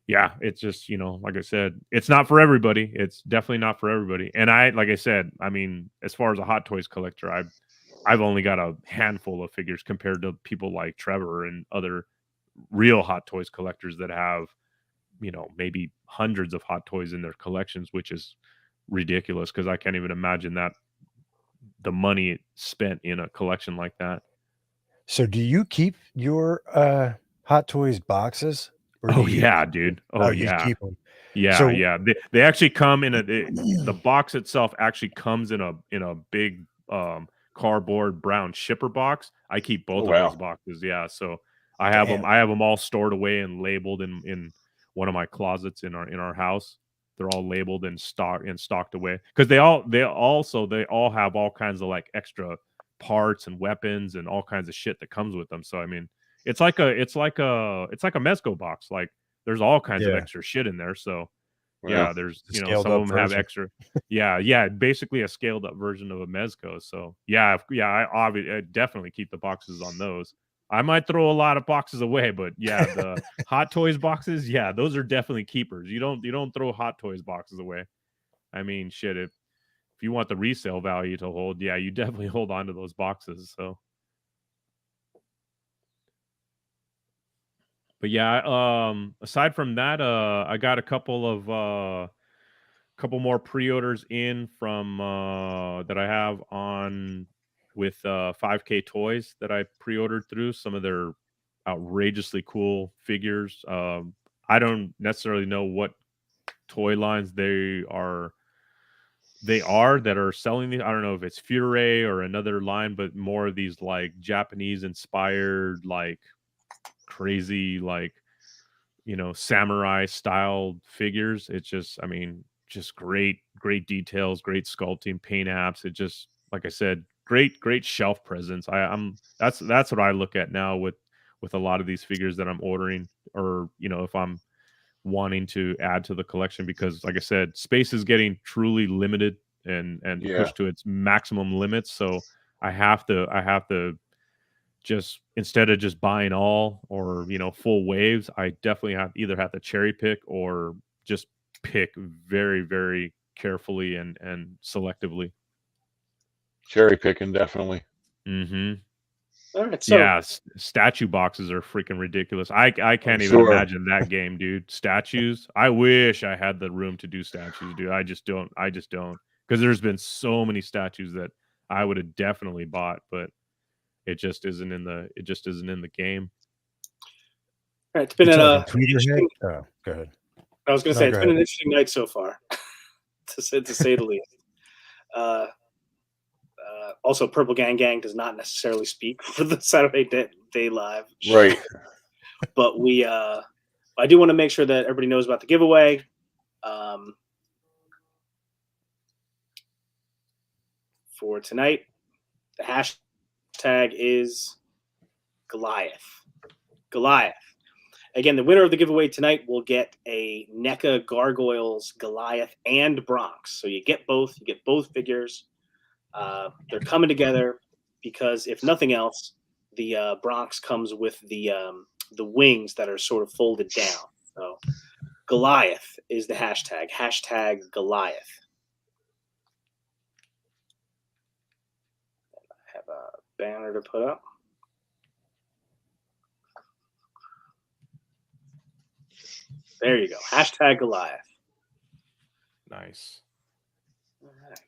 B: yeah, it's just, like I said, it's not for everybody. It's definitely not for everybody. And like I said, I mean, as far as a Hot Toys collector, I've only got a handful of figures compared to people like Trevor and other real Hot Toys collectors that have, maybe hundreds of Hot Toys in their collections, which is ridiculous, because I can't even imagine that the money spent in a collection like that.
C: So do you keep your Hot Toys boxes? Or do
B: Oh
C: you
B: yeah, dude. Oh
C: you
B: yeah.
C: keep them?
B: Yeah,
C: So
B: yeah. They actually come in the box itself actually comes in a big cardboard brown shipper box. I keep both
D: Oh,
B: of those
D: wow.
B: boxes. Yeah, so I have
C: damn.
B: them. I have them all stored away and labeled in one of my closets in our house. They're all labeled and stocked away, because they all have all kinds of like extra parts and weapons and all kinds of shit that comes with them. So I mean, it's like a Mezco box. Like, there's all kinds of
C: Yeah.
B: extra shit in there. So
D: Yeah.
B: yeah, there's
C: The scaled
B: some of
C: up
B: them have
C: version.
B: extra. Yeah, basically a scaled up version of a Mezco. So yeah, I definitely keep the boxes on those. I might throw a lot of boxes away, but yeah, the Hot Toys boxes, yeah, those are definitely keepers. You don't throw Hot Toys boxes away. I mean, shit, if you want the resale value to hold, yeah, you definitely hold on to those boxes. So, but yeah, aside from that, I got a couple more pre-orders in from that I have on with 5K Toys that I pre-ordered through some of their outrageously cool figures. I don't necessarily know what toy lines they are that are selling these. I don't know if it's Furey or another line, but more of these like Japanese inspired, like crazy, like, you know, samurai style figures. It's just, I mean, just great details, great sculpting, paint apps. It just, like I said, great shelf presence. That's what I look at now with a lot of these figures that I'm ordering, or, you know, if I'm wanting to add to the collection, because like I said, space is getting truly limited and
D: Yeah.
B: pushed to its maximum limits. So I have to just, instead of just buying all, or, you know, full waves, I definitely have to cherry pick or just pick very, very carefully and selectively.
D: Cherry picking, definitely.
B: Mm-hmm.
A: All right, so
B: Yeah, statue boxes are freaking ridiculous. I can't even
D: sure.
B: imagine that game, dude. Statues. I wish I had the room to do statues, dude. I just don't. Because there's been so many statues that I would have definitely bought, but it just isn't in the game.
A: all right, it's been
C: You
A: an
C: talking Tweeter head? Oh, go ahead.
A: I was going to
C: No,
A: say, it's
C: go
A: been an
C: ahead.
A: interesting night so far, to say the least. Also, Purple Gang Gang does not necessarily speak for the Saturday Day Live,
D: Right.
A: but I do want to make sure that everybody knows about the giveaway. For tonight, the hashtag is Goliath. Goliath. Again, the winner of the giveaway tonight will get a NECA Gargoyles Goliath and Bronx. So you get both. You get both figures. They're coming together because, if nothing else, the Bronx comes with the wings that are sort of folded down. So Goliath is the hashtag. Hashtag Goliath. I have a banner to put up. There you go. Hashtag Goliath.
B: Nice.
A: All right.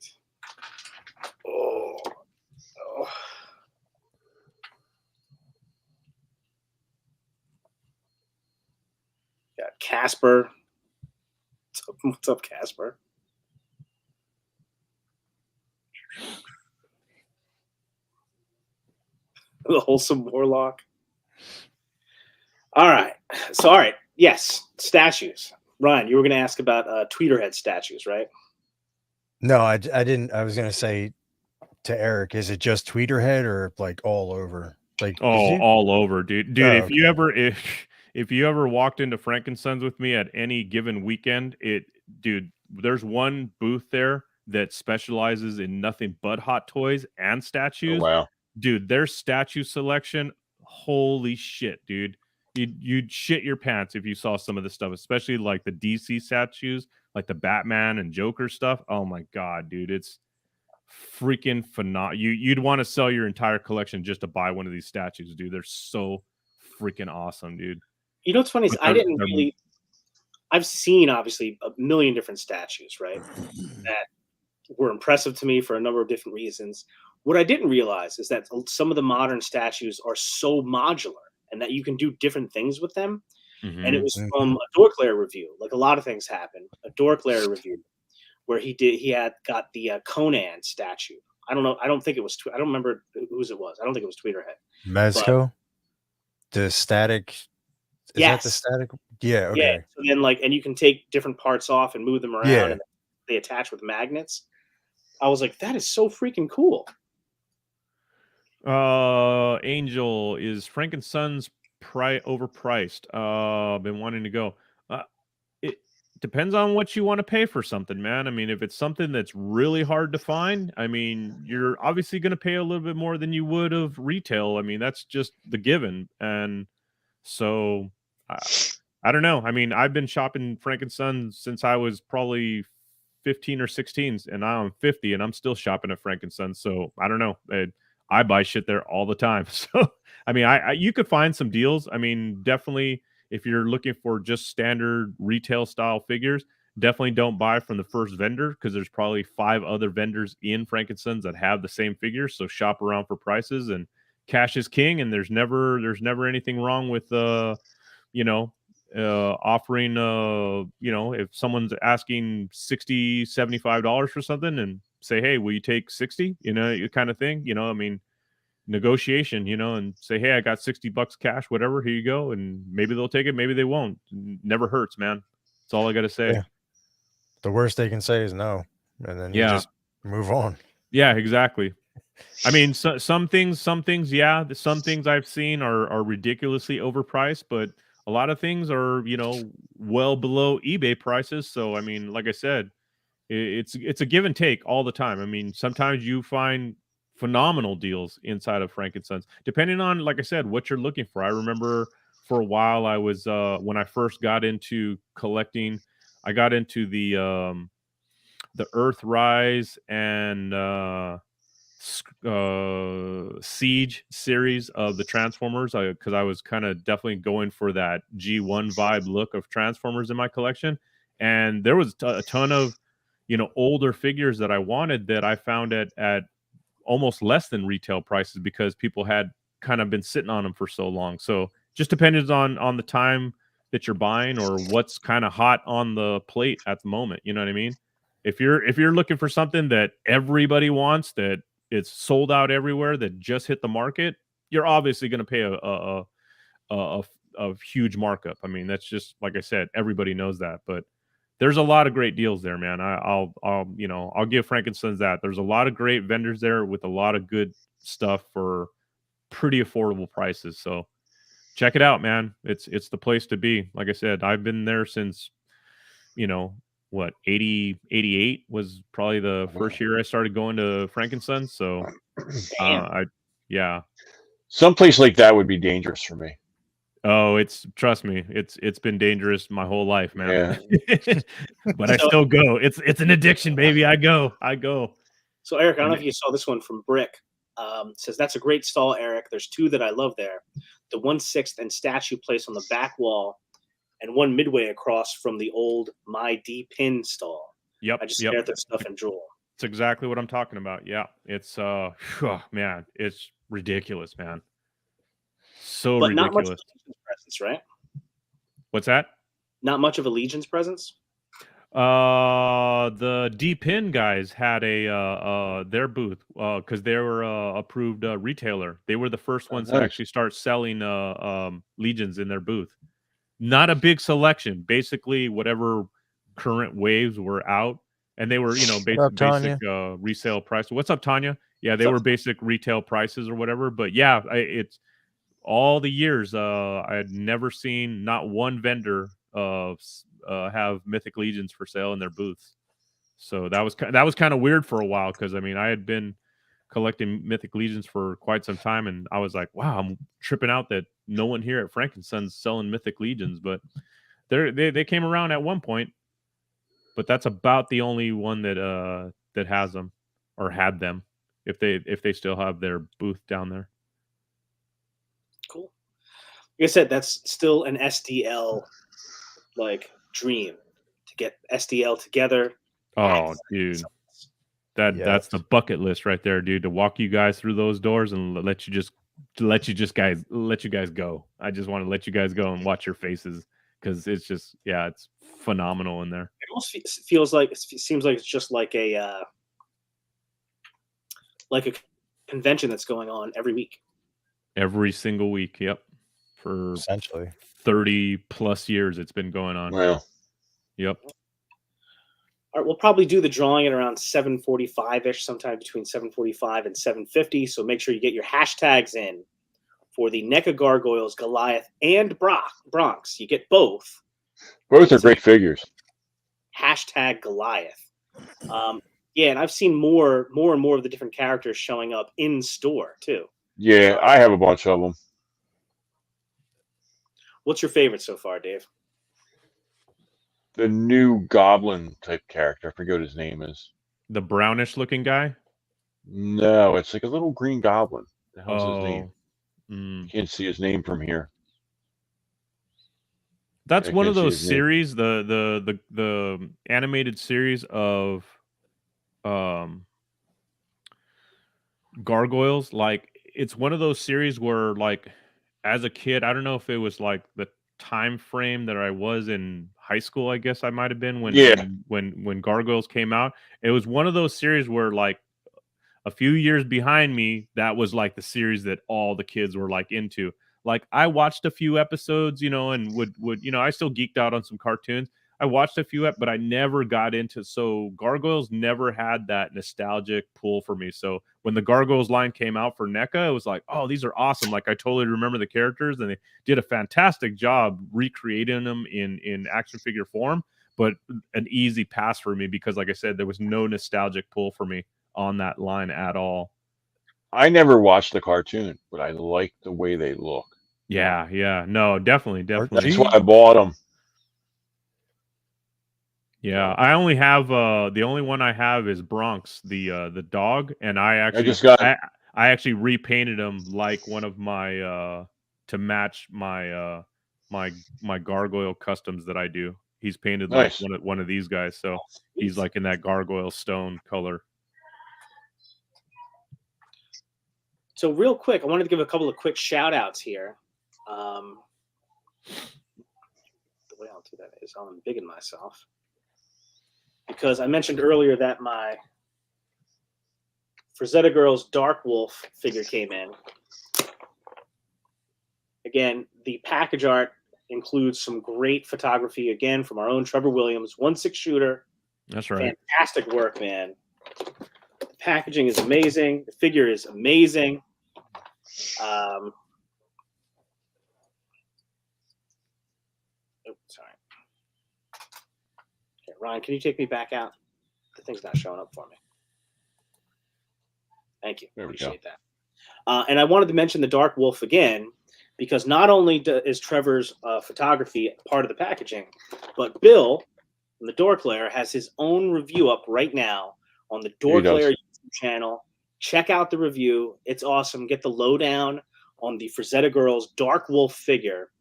A: Oh. Got Casper. What's up, Casper? The wholesome warlock. All right. So, all right. Yes, statues. Ryan, you were going to ask about Tweeterhead statues, right?
C: No, I didn't. I was going to say to Eric, is it just Tweeterhead or like all over? Like,
B: All over, dude.
C: Oh,
B: if you ever if you ever walked into Frankensons with me at any given weekend, there's one booth there that specializes in nothing but hot toys and
D: Oh,
B: statues.
D: wow.
B: Dude, their statue selection, holy shit, dude. You'd shit your pants if you saw some of the stuff, especially like the DC statues, like the Batman and Joker stuff. Oh my god, dude, it's freaking phenomenal. You'd want to sell your entire collection just to buy one of these statues, dude. They're so freaking awesome, dude.
A: You know what's funny is
B: But
A: I didn't really. I've seen obviously a million different statues, right? That were impressive to me for a number of different reasons. What I didn't realize is that some of the modern statues are so modular and that you can do different things with them. And it was from a Dorklair review. Like a lot of things happen. A Dorklair review where he had got the Conan statue. I don't know. I don't think it was. I don't remember whose it was. I don't think it was Tweeterhead.
C: Mezco, the static. Is that the
A: Yes.
C: static? Yeah. Okay.
A: Yeah. So then, and you can take different parts off and move them around,
C: Yeah.
A: and they attach with magnets. I was like, that is so freaking cool.
B: Angel, is Frankensons overpriced? Been wanting to go. It depends on what you want to pay for something, man. I mean, if it's something that's really hard to find, I mean, you're obviously going to pay a little bit more than you would of retail. I mean, that's just the given. And so I don't know. I mean, I've been shopping Frankensons since I was probably 15 or 16s, and now I'm 50, and I'm still shopping at Frankenstein's. So I don't know. I buy shit there all the time. So I mean, I you could find some deals. I mean, definitely if you're looking for just standard retail style figures, definitely don't buy from the first vendor because there's probably 5 other vendors in Frankenstein's that have the same figures. So shop around for prices, and cash is king. And there's never anything wrong with you know, offering you know, if someone's asking $60-$75 for something, and say, hey, will you take 60, you know, kind of thing, you know, I mean, negotiation, you know, and say, hey, I got $60 cash, whatever, here you go. And maybe they'll take it, maybe they won't. Never hurts, man. That's all I gotta say.
C: Yeah. The worst they can say is no, and then you
B: Yeah.
C: just move on.
B: Yeah, exactly. I mean, some things, yeah, some things I've seen are ridiculously overpriced, but a lot of things are, you know, well below eBay prices. So I mean, like I said, it's a give and take all the time. I mean, sometimes you find phenomenal deals inside of Frankenstein's, depending on, like I said, what you're looking for. I remember for a while I was when I first got into collecting, I got into the Earthrise and Siege series of the Transformers, because I was kind of definitely going for that G1 vibe look of Transformers in my collection. And there was a ton of, you know, older figures that I wanted that I found at almost less than retail prices because people had kind of been sitting on them for so long. So just depends on the time that you're buying or what's kind of hot on the plate at the moment. You know what I mean? If you're looking for something that everybody wants, that it's sold out everywhere, that just hit the market, you're obviously going to pay a huge markup. I mean, that's just, like I said, everybody knows that. But there's a lot of great deals there, man. I'll you know, I'll give Frankenstein's that. There's a lot of great vendors there with a lot of good stuff for pretty affordable prices. So check it out, man. It's the place to be. Like I said, I've been there since, you know, what, 88 was probably the first year I started going to Frankenstein's. So yeah.
D: Someplace like that would be dangerous for me.
B: Oh, trust me, it's been dangerous my whole life, man.
D: Yeah.
B: But I still go. It's an addiction, baby. I go.
A: So Eric, I don't know if you saw this one from Brick. Says that's a great stall, Eric. There's 2 that I love there. The 1/6 and statue placed on the back wall, and one midway across from the old My D Pin stall.
B: Yep.
A: I just stare at their stuff and drool.
B: It's exactly what I'm talking about. Yeah. It's man, it's ridiculous, man. So
A: but
B: ridiculous.
A: Not much of a Legion's presence, right?
B: What's that?
A: Not much of a Legion's presence.
B: The D-Pin guys had a their booth because they were approved retailer. They were the first ones to actually start selling Legions in their booth. Not a big selection, basically whatever current waves were out, and they were, you know, basic resale price. What's up, Tanya? Yeah, they were basic retail prices or whatever. But yeah, it's all the years I had never seen not one vendor have Mythic Legions for sale in their booths. So that was kind of weird for a while because I mean I had been collecting Mythic Legions for quite some time, and I was like, wow, I'm tripping out that no one here at Frankenstein's selling Mythic Legions, but they came around at one point. But that's about the only one that has them or had them, if they still have their booth down there.
A: Cool. Like I said, that's still an SDL like dream to get SDL together.
B: Oh, dude. That's the bucket list right there, dude, to walk you guys through those doors and let you guys go. I just want to let you guys go and watch your faces because it's just, yeah, it's phenomenal in there.
A: It almost seems like it's just like a convention that's going on every week.
B: Every single week, yep. For
C: essentially
B: 30 plus years it's been going on.
D: Wow.
B: Yep.
A: All right, we'll probably do the drawing at around 7:45-ish, sometime between 7:45 and 7:50. So make sure you get your hashtags in for the NECA Gargoyles, Goliath, and Bronx. You get both.
D: Both are great figures.
A: Hashtag Goliath. Yeah, and I've seen more and more of the different characters showing up in store too.
D: Yeah, I have a bunch of them.
A: What's your favorite so far, Dave?
D: the new goblin type character. I forget what his name is.
B: The brownish looking guy.
D: No, it's like a little green goblin. The hell's his name?
B: Mm.
D: Can't see his name from here.
B: That's
D: I
B: one of
D: can't see
B: those
D: his name.
B: series, the animated series of gargoyles. Like, it's one of those series where, like, as a kid, I don't know if it was like the time frame that I was in high school, I guess I might have been
D: Yeah.
B: when gargoyles came out. It was one of those series where, like, a few years behind me, that was like the series that all the kids were like into. Like, I watched a few episodes, and would I still geeked out on some cartoons. I watched a few, but I never got into. So Gargoyles never had that nostalgic pull for me. So when the Gargoyles line came out for NECA, it was like, oh, these are awesome. Like, I totally remember the characters, and they did a fantastic job recreating them in action figure form. But an easy pass for me because, like I said, there was no nostalgic pull for me on that line at all.
D: I never watched the cartoon, but I like the way they look.
B: Yeah. No, definitely.
D: That's why I bought them.
B: Yeah, I only have the only one I have is Bronx, the dog, and I actually repainted him like one of my to match my my gargoyle customs that I do. He's painted like
D: Nice.
B: one of these guys, so he's like in that gargoyle stone color.
A: So real quick, I wanted to give a couple of quick shout outs here. The way I'll do that is I'll embiggen myself. Because I mentioned earlier that my Frazetta Girls Dark Wolf figure came in. Again, the package art includes some great photography, again, from our own Trevor Williams, 1/6 shooter.
B: That's right.
A: Fantastic work, man. The packaging is amazing. The figure is amazing. Sorry. Okay, Ryan, can you take me back out? The thing's not showing up for me. Thank you. Appreciate that. And I wanted to mention the Dark Wolf again, because not only is Trevor's photography part of the packaging, but Bill from the Dork Lair has his own review up right now on the Dork Lair YouTube channel. Check out the review. It's awesome. Get the lowdown on the Frazetta Girls Dark Wolf figure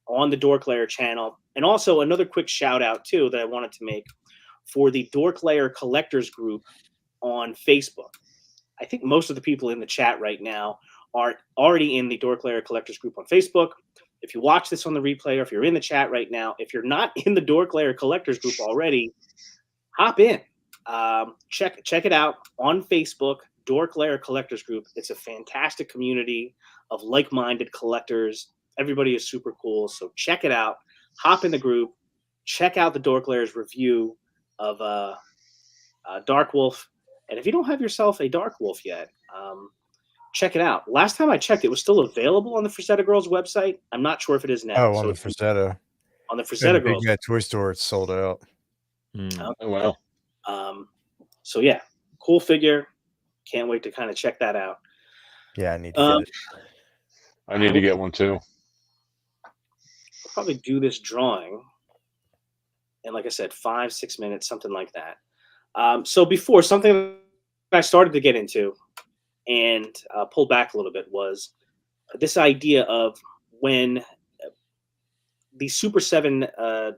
A: on the Dork Lair channel. And also another quick shout out too that I wanted to make for the Dork Lair Collectors Group on Facebook. I think most of the people in the chat right now are already in the Dork Lair Collectors Group on Facebook. If you watch this on the replay, or if you're in the chat right now, if you're not in the Dork Lair Collectors Group already, hop in. Check it out on Facebook, Dork Lair Collectors Group. It's a fantastic community of like-minded collectors. Everybody is super cool, so check it out. Hop in the group. Check out the Dork Lair's review of Dark Wolf. And if you don't have yourself a Dark Wolf yet, check it out. Last time I checked, it was still available on the Frazetta Girls website. I'm not sure if it is now.
C: Oh, on the Frazetta.
A: On the Frazetta Girls.
C: Yeah, toy store, it's sold out.
A: Okay.
D: Oh, wow.
A: So, yeah, cool figure. Can't wait to kind of check that out.
C: Yeah, I need to get it.
D: I need to get one too.
A: I'll probably do this drawing in, like I said, 5-6 minutes, something like that. So before, something I started to get into and pulled back a little bit was this idea of when the Super 7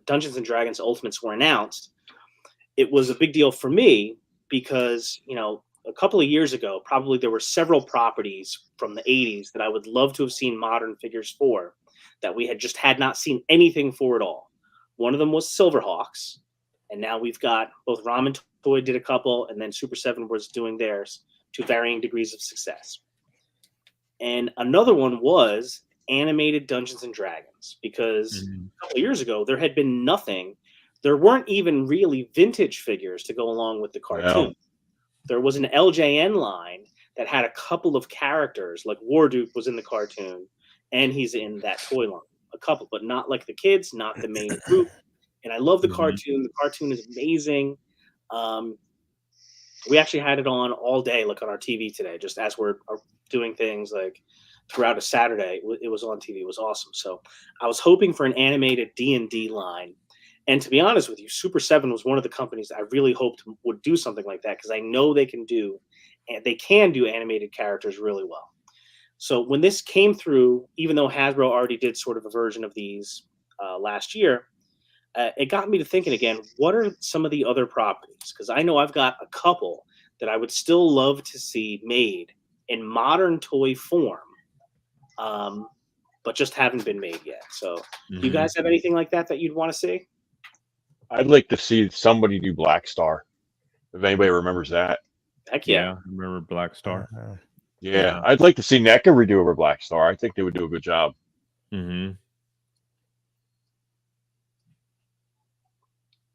A: Dungeons & Dragons Ultimates were announced, it was a big deal for me because, a couple of years ago, probably there were several properties from the 80s that I would love to have seen modern figures for that we had not seen anything for at all. One of them was Silverhawks, and now we've got both Ramen Toy did a couple, and then Super 7 was doing theirs to varying degrees of success. And another one was animated Dungeons & Dragons, because a couple of years ago, there had been nothing. There weren't even really vintage figures to go along with the cartoon.
D: No.
A: There was an LJN line that had a couple of characters, like Warduke was in the cartoon, and he's in that toy line. A couple, but not like the kids, not the main group. And I love the cartoon. The cartoon is amazing. We actually had it on all day, like on our TV today, just as we're doing things like throughout a Saturday. It was on TV. It was awesome. So I was hoping for an animated D&D line. And to be honest with you, Super 7 was one of the companies I really hoped would do something like that, because I know they can do animated characters really well. So when this came through, even though Hasbro already did sort of a version of these last year, it got me to thinking again, what are some of the other properties? Because I know I've got a couple that I would still love to see made in modern toy form, but just haven't been made yet. So do you guys have anything like that you'd want to see?
D: I'd like to see somebody do Black Star, if anybody remembers that.
A: Heck yeah.
B: I remember Black Star.
D: Yeah, I'd like to see NECA redo over Black Star. I think they would do a good job.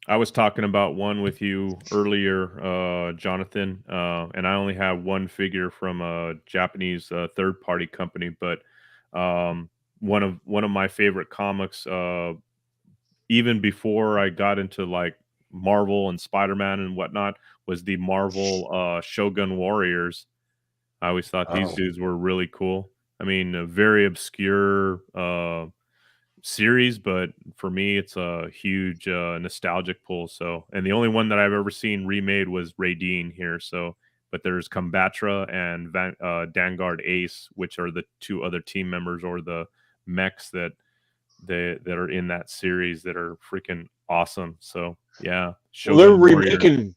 B: I was talking about one with you earlier, Jonathan, and I only have one figure from a Japanese third-party company, but one of my favorite comics, even before I got into like Marvel and Spider-Man and whatnot, was the Marvel Shogun Warriors. I always thought these dudes were really cool. I mean, a very obscure series, but for me, it's a huge nostalgic pull. So, and the only one that I've ever seen remade was Raideen here. So, but there's Combatra and Vanguard Ace, which are the two other team members or the mechs that are in that series that are freaking awesome. So, yeah,
D: well, they're remaking,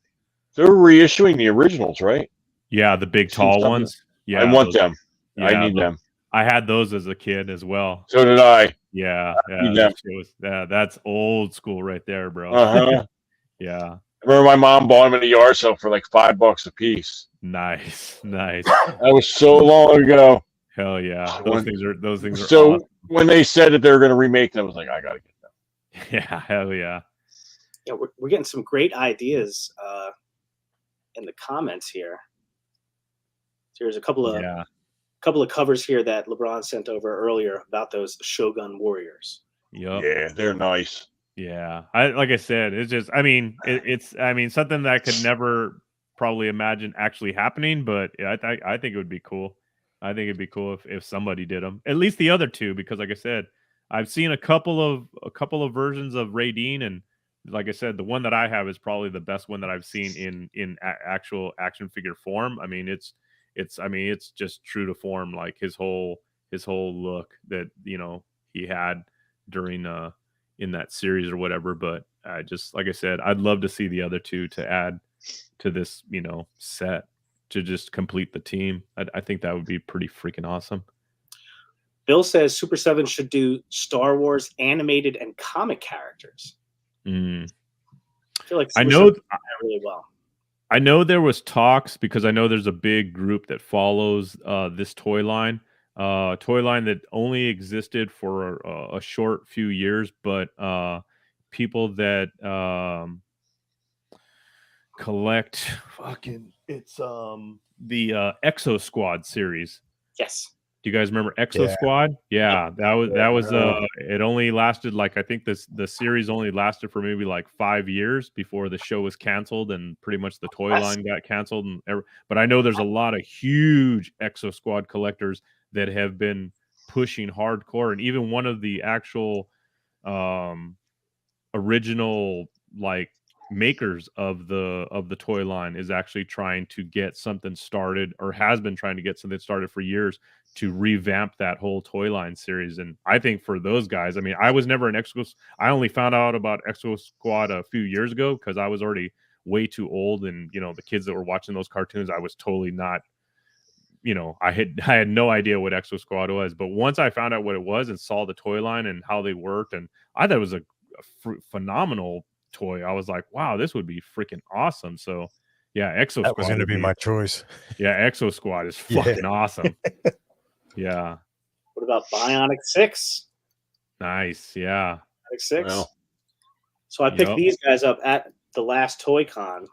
D: they're reissuing the originals, right?
B: Yeah, the big tall ones. Yeah,
D: I want them.
B: Yeah,
D: I need them.
B: I had those as a kid as well.
D: So did I.
B: Yeah, that's old school right there, bro. Yeah.
D: I remember my mom bought them at a yard sale for like $5 a piece.
B: Nice.
D: That was so long ago.
B: Hell yeah, those things are.
D: So
B: awesome.
D: when they said that they were going to remake them, I was like, I gotta get them.
B: Yeah, hell yeah.
A: Yeah, we're getting some great ideas in the comments here. So there's a couple of covers here that LeBron sent over earlier about those Shogun Warriors.
B: Yep.
D: Yeah, they're nice.
B: Yeah, like I said, it's just, I mean, it's something that I could never probably imagine actually happening, but I think it would be cool. I think it'd be cool if somebody did them. At least the other two, because like I said, I've seen a couple of versions of Raideen, and like I said, the one that I have is probably the best one that I've seen in actual action figure form. I mean, it's just true to form, like his whole look that he had during in that series or whatever. But just like I said, I'd love to see the other two to add to this set to just complete the team. I think that would be pretty freaking awesome.
A: Bill says Super 7 should do Star Wars animated and comic characters. I feel like Super 7 would do that really well.
B: I know there was talks, because I know there's a big group that follows this toy line that only existed for a short few years, but people that collect it's the Exo Squad series.
A: Yes.
B: Do you guys remember Exo Squad? Yeah, that was it only lasted, like, I think the series only lasted for maybe like 5 years before the show was canceled, and pretty much the toy line got canceled. But I know there's a lot of huge Exo Squad collectors that have been pushing hardcore, and even one of the actual original like makers of the toy line is actually trying to get something started, or has been trying to get something started for years, to revamp that whole toy line series. And I think for those guys, I mean, I was never an Exo. I only found out about Exo Squad a few years ago, because I was already way too old, and the kids that were watching those cartoons, I was totally not. I had no idea what Exo Squad was. But once I found out what it was and saw the toy line and how they worked, and I thought it was a phenomenal toy. I was like, wow, this would be freaking awesome. So yeah, Exo Squad
C: was going to be my choice.
B: Yeah, Exo Squad is fucking awesome. Yeah.
A: What about Bionic 6?
B: Nice. Yeah.
A: Bionic 6. Well, so I picked these guys up at the last Toy Con.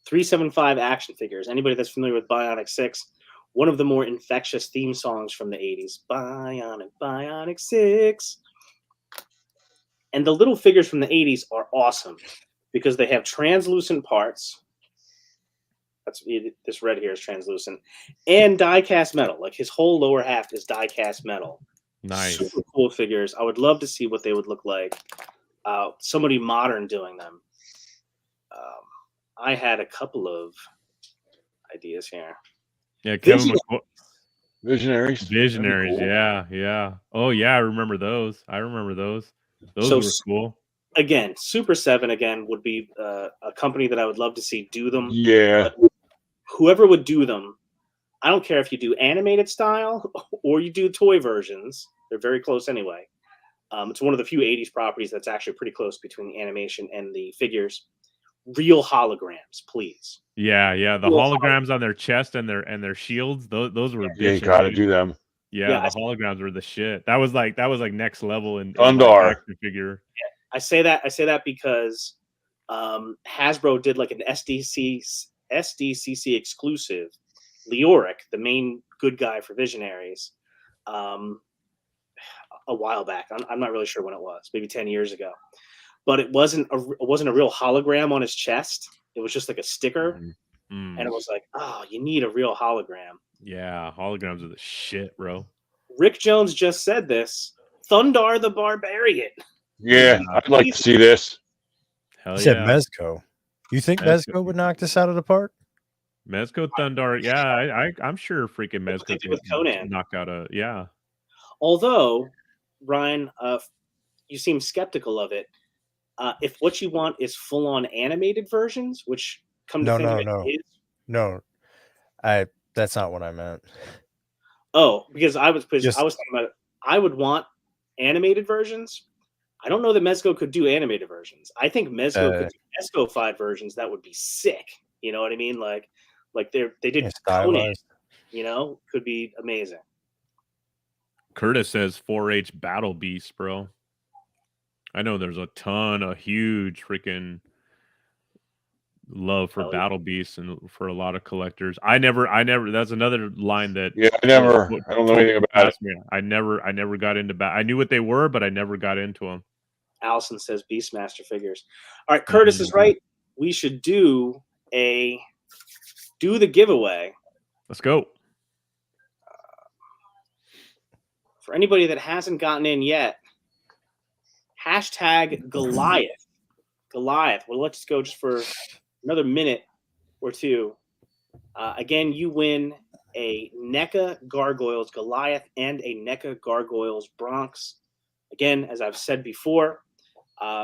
A: 375 action figures. Anybody that's familiar with Bionic 6, one of the more infectious theme songs from the 80s. Bionic 6. And the little figures from the 80s are awesome because they have translucent parts. This red here is translucent, and die-cast metal. Like, his whole lower half is die-cast metal.
B: Nice.
A: Super cool figures. I would love to see what they would look like somebody modern doing them. I had a couple of ideas here.
B: Yeah, Kevin
D: Visionaries.
B: Visionaries.
D: Cool.
B: Yeah. Oh yeah, I remember those. Those were cool.
A: Again, Super 7 again would be a company that I would love to see do them.
D: Yeah.
A: But whoever would do them, I don't care if you do animated style or you do toy versions. They're very close anyway. It's one of the few 80s properties that's actually pretty close between the animation and the figures. Real holograms, please.
B: Yeah. The holograms on their chest and their shields. Those were
D: Yeah, you
B: bitchin',
D: gotta
B: dude.
D: do them.
B: Yeah, the holograms were the shit. That was like next level in
D: Thundar.
B: action figure.
A: Yeah, I say that because Hasbro did like an SDCC exclusive, Leoric, the main good guy for Visionaries, a while back. I'm not really sure when it was, maybe 10 years ago. But it wasn't a real hologram on his chest. It was just like a sticker, and it was like, oh, you need a real hologram.
B: Yeah, holograms are the shit, bro.
A: Rick Jones just said this. Thundar the Barbarian.
D: Yeah, I'd like to see this.
B: Hell
C: He said
B: yeah.
C: Mezco. You think Mezco would knock this out of the park?
B: Mezco Thundar, yeah, I'm sure freaking Mezco
A: with Conan
B: knock out a
A: Although, Ryan, you seem skeptical of it. If what you want is full-on animated versions, which come to think of it is...
C: No, that's not what I meant.
A: Oh, because I was thinking about it. I would want animated versions. I don't know that Mezco could do animated versions. I think Mezco could do Mezco-fied versions. That would be sick. You know what I mean? Like they did Conan. You know, could be amazing.
B: Curtis says 4-H Battle Beast, bro. I know there's a ton of huge freaking love for Battle Beasts and for a lot of collectors. I never that's another line that
D: I don't know anything about it.
B: I never got into I knew what they were, but I never got into them.
A: Allison says Beastmaster figures. All right, Curtis is right. We should do the giveaway.
B: Let's go.
A: For anybody that hasn't gotten in yet, hashtag Goliath. Goliath. Well, let's go just for another minute or two. Again, you win a NECA Gargoyles Goliath and a NECA Gargoyles Bronx. Again, as I've said before,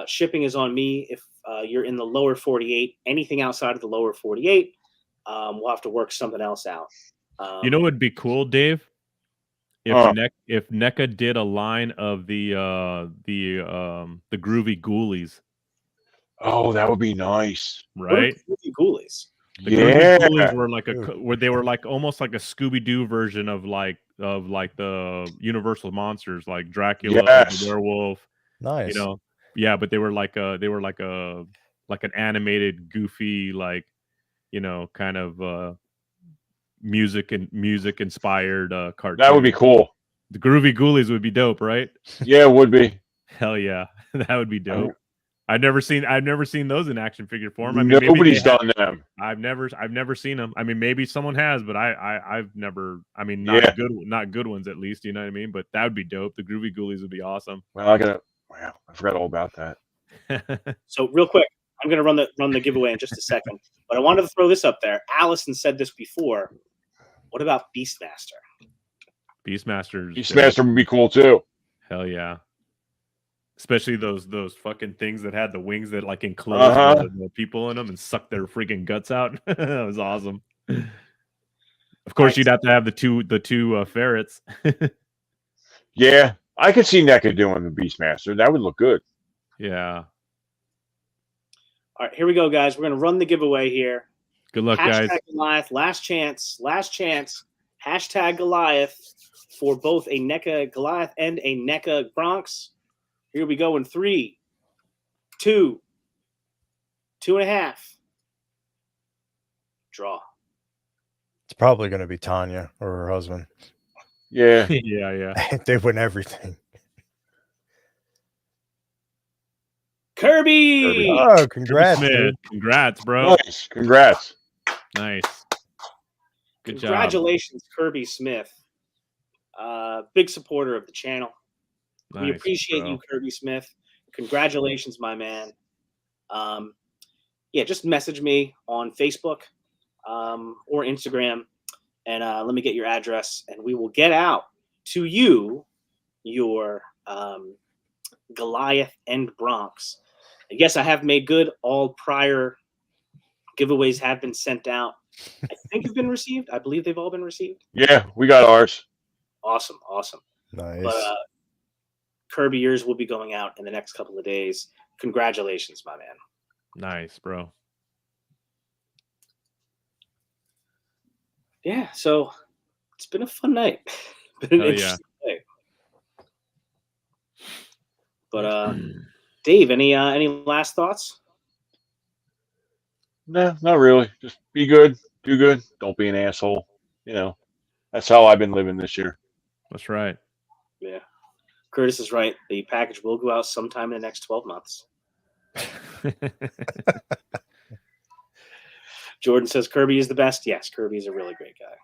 A: shipping is on me if you're in the lower 48. Anything outside of the lower 48, we'll have to work something else out.
B: You know what would be cool, Dave? If NECA did a line of the Groovy Ghoulies.
D: Oh, that would be nice.
B: Right?
A: Groovy Ghoulies.
B: The Groovy Ghoulies were like where they were like almost like a Scooby-Doo version of like the Universal monsters, like Dracula, the werewolf.
C: Nice.
B: You know, yeah, but they were like an animated, goofy, like, you know, kind of music inspired cartoon.
D: That would be cool.
B: The Groovy Ghoulies would be dope, right?
D: Yeah, it would be.
B: Hell yeah, that would be dope. I've never seen those in action figure form. I mean,
D: nobody's done them.
B: I've never seen them. I mean, maybe someone has, but I've never. I mean, not good ones at least. You know what I mean? But that would be dope. The Groovy Ghoulies would be awesome.
D: Well, I forgot all about that.
A: So real quick, I'm going to run the giveaway in just a second, but I wanted to throw this up there. Allison said this before. What about Beastmaster?
D: Beastmaster would be cool too.
B: Hell yeah. Especially those fucking things that had the wings that like enclosed the people in them and sucked their freaking guts out. That was awesome. Of course, you'd have to have the two ferrets.
D: Yeah, I could see NECA doing the Beastmaster. That would look good.
B: Yeah.
A: All right, here we go, guys. We're going to run the giveaway here.
B: Good luck, guys.
A: Goliath, last chance. Hashtag Goliath for both a NECA Goliath and a NECA Bronx. Here we go in 3, 2, 2.5. Draw.
C: It's probably going to be Tanya or her husband.
D: Yeah.
B: Yeah.
C: They win everything.
A: Kirby!
C: Oh, congrats, dude.
B: Congrats, bro.
D: Nice. Congrats.
B: Nice. Good job.
A: Congratulations, Kirby Smith. Big supporter of the channel.
B: Nice,
A: we appreciate you, Kirby Smith. congratulations, my man. Yeah, just message me on Facebook or Instagram, and let me get your address, and we will get out to you your Goliath and Bronx. And yes, I have made good. All prior giveaways have been sent out. I think have been received. I believe they've all been received.
D: Yeah, we got ours.
A: Awesome.
C: Nice.
A: But Kirby, yours will be going out in the next couple of days. Congratulations, my man.
B: Nice, bro.
A: Yeah, so it's been a fun night. Been an interesting night. But Dave, any last thoughts?
D: No, not really. Just be good, do good, don't be an asshole. You know, that's how I've been living this year.
B: That's right.
A: Yeah. Curtis is right. The package will go out sometime in the next 12 months. Jordan says Kirby is the best. Yes, Kirby is a really great guy.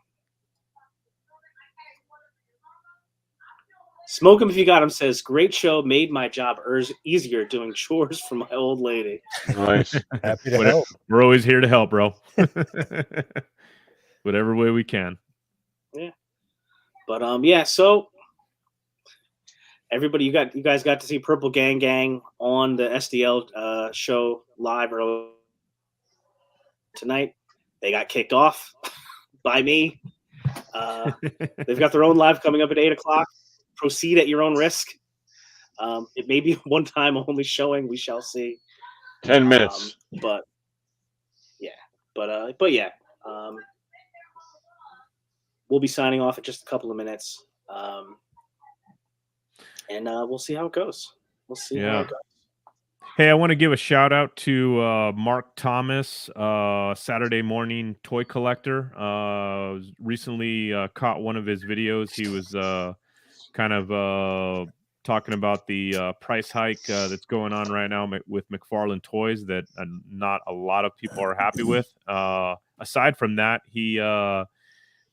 A: Smoke him if you got him says, great show, made my job easier doing chores for my old lady.
D: Nice.
C: Happy to help.
B: We're always here to help, bro. Whatever way we can.
A: Yeah. But yeah, so everybody, you guys got to see Purple Gang Gang on the SDL show live earlier tonight. They got kicked off by me. They've got their own live coming up at 8:00. Proceed at your own risk. It may be one time only showing. We shall see.
D: 10 minutes.
A: But yeah. We'll be signing off in just a couple of minutes. And we'll see how it goes. We'll see how it goes.
B: Hey, I want to give a shout out to Mark Thomas, Saturday Morning Toy Collector. Recently caught one of his videos. He was kind of talking about the price hike that's going on right now with McFarlane Toys that not a lot of people are happy with. Aside from that, he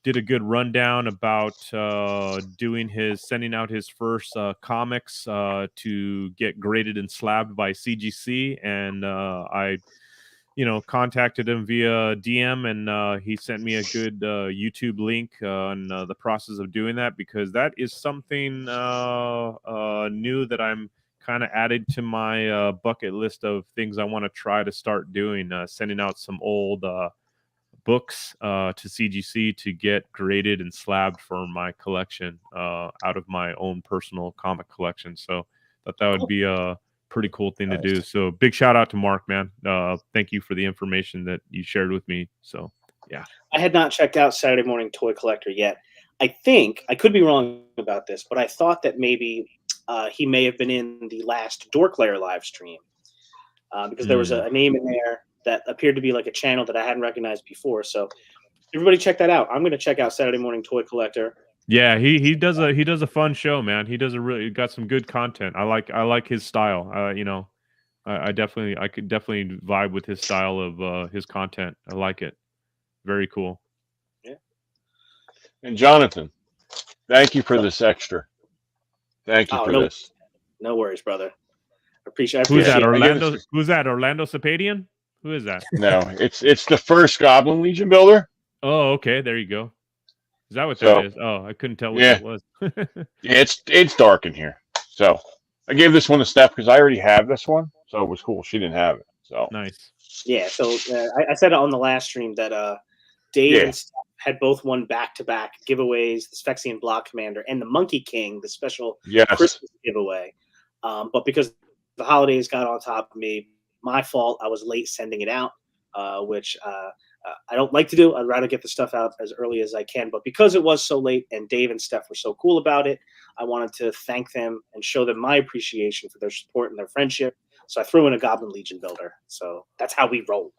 B: did a good rundown about sending out his first comics to get graded and slabbed by CGC, and I contacted him via DM, and he sent me a good YouTube link on the process of doing that, because that is something new that I'm kind of added to my bucket list of things I want to try to start doing, sending out some old books to CGC to get graded and slabbed for my collection out of my own personal comic collection. So that would be a pretty cool thing to do. So big shout out to Mark, man. Thank you for the information that you shared with me. So yeah, I
A: had not checked out Saturday Morning Toy Collector yet. I think I could be wrong about this, but I thought that maybe he may have been in the last Dorklayer live stream because there was a name in there that appeared to be like a channel that I hadn't recognized before. So everybody check that out. I'm going to check out Saturday Morning Toy Collector.
B: Yeah, he does a fun show, man. He got some good content. I like his style. I could definitely vibe with his style of his content. I like it. Very cool.
A: Yeah.
D: And Jonathan, thank you for this extra. Thank you for this.
A: No worries, brother. I appreciate
B: Who's that?
A: it.
B: Orlando? Who's that? Orlando Sapadian? Who is that?
D: No, it's the first Goblin Legion builder.
B: Oh, okay. There you go. Is that what that is? Oh, I couldn't tell what that was.
D: Yeah, it's dark in here. So I gave this one to Steph because I already have this one. So it was cool. She didn't have it. So
B: nice.
A: Yeah. So I said it on the last stream that Dave and Steph had both won back-to-back giveaways, the Sphexian Block Commander and the Monkey King, the special Christmas giveaway. But because the holidays got on top of me, my fault. I was late sending it out, which I don't like to do. I'd rather get the stuff out as early as I can. But because it was so late and Dave and Steph were so cool about it, I wanted to thank them and show them my appreciation for their support and their friendship. So I threw in a Goblin Legion builder. So that's how we roll.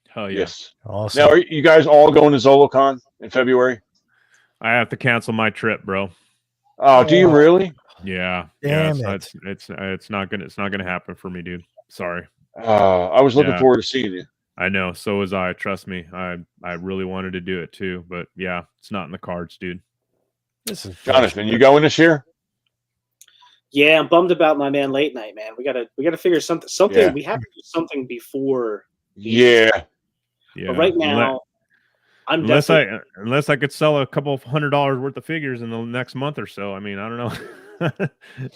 B: Hell yeah.
D: Yes.
C: Awesome.
D: Now, are you guys all going to ZoloCon in February?
B: I have to cancel my trip, bro.
D: Oh, do you really?
B: Yeah.
C: Damn
B: it. It's not gonna happen for me, dude. Sorry.
D: I was looking forward to seeing you.
B: I know, so was I. Trust me, I really wanted to do it too, but yeah, it's not in the cards, dude.
C: This is
D: Jonathan, you going this year?
A: Yeah, I'm bummed about my man Late Night, man. We gotta figure something.
D: Yeah.
A: We have to do something before.
D: Yeah.
B: Yeah.
A: But right now, I'm
B: unless
A: definitely.
B: unless I could sell a couple of $100 worth of figures in the next month or so. I mean, I don't know.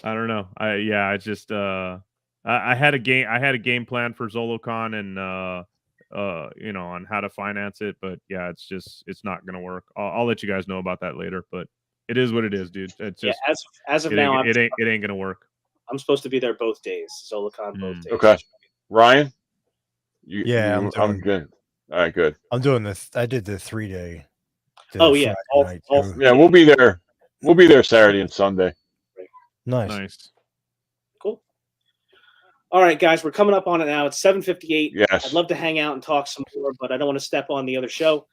B: I don't know. I just I had a game plan for ZoloCon and you know, on how to finance it, but yeah, it's not gonna work. I'll let you guys know about that later, but it is what it is, dude. It's
A: Yeah,
B: just
A: as of now,
B: it ain't gonna work.
A: I'm supposed to be there both days. Zolicon both days.
D: Okay. Ryan?
C: Yeah,
D: I'm good. All right, good.
C: I'm doing this. I did the 3-day.
A: Oh yeah,
C: Friday night too.
D: Yeah, we'll be there. We'll be there Saturday and Sunday.
C: Nice.
A: Cool. All right, guys, we're coming up on it now. It's 7:58.
D: Yes.
A: I'd love to hang out and talk some more, but I don't want to step on the other show.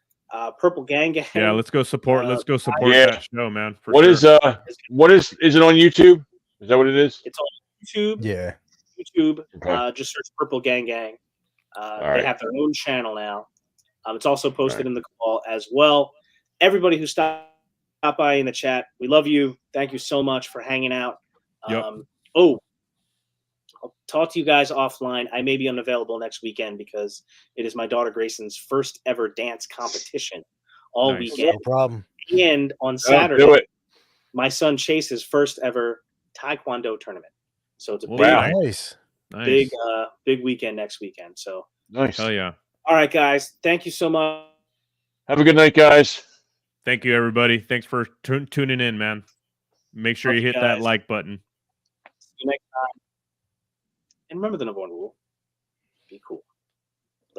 A: Purple Gang Gang.
B: Yeah, let's go support. Let's go support
D: Yeah.
B: that show, man. For
D: What
B: sure.
D: is it on YouTube? Is that what it is?
A: It's on YouTube.
C: Yeah.
A: YouTube.
D: Okay.
A: Just search Purple Gang Gang. They
D: right.
A: have their own channel now. It's also posted in the call as well. Everybody who stopped by in the chat, we love you. Thank you so much for hanging out.
B: Yep.
A: I'll talk to you guys offline. I may be unavailable next weekend because it is my daughter Grayson's first ever dance competition all weekend.
C: No problem.
A: And on Saturday,
D: do it.
A: my son Chase's first ever Taekwondo tournament. So it's a
C: Nice.
A: big weekend next weekend. So
D: nice.
B: Hell yeah.
A: All right, guys. Thank you so much.
D: Have a good night, guys.
B: Thank you, everybody. Thanks for tuning in, man. Make sure you hit that like button.
A: See you next time. And remember the number one rule: be cool.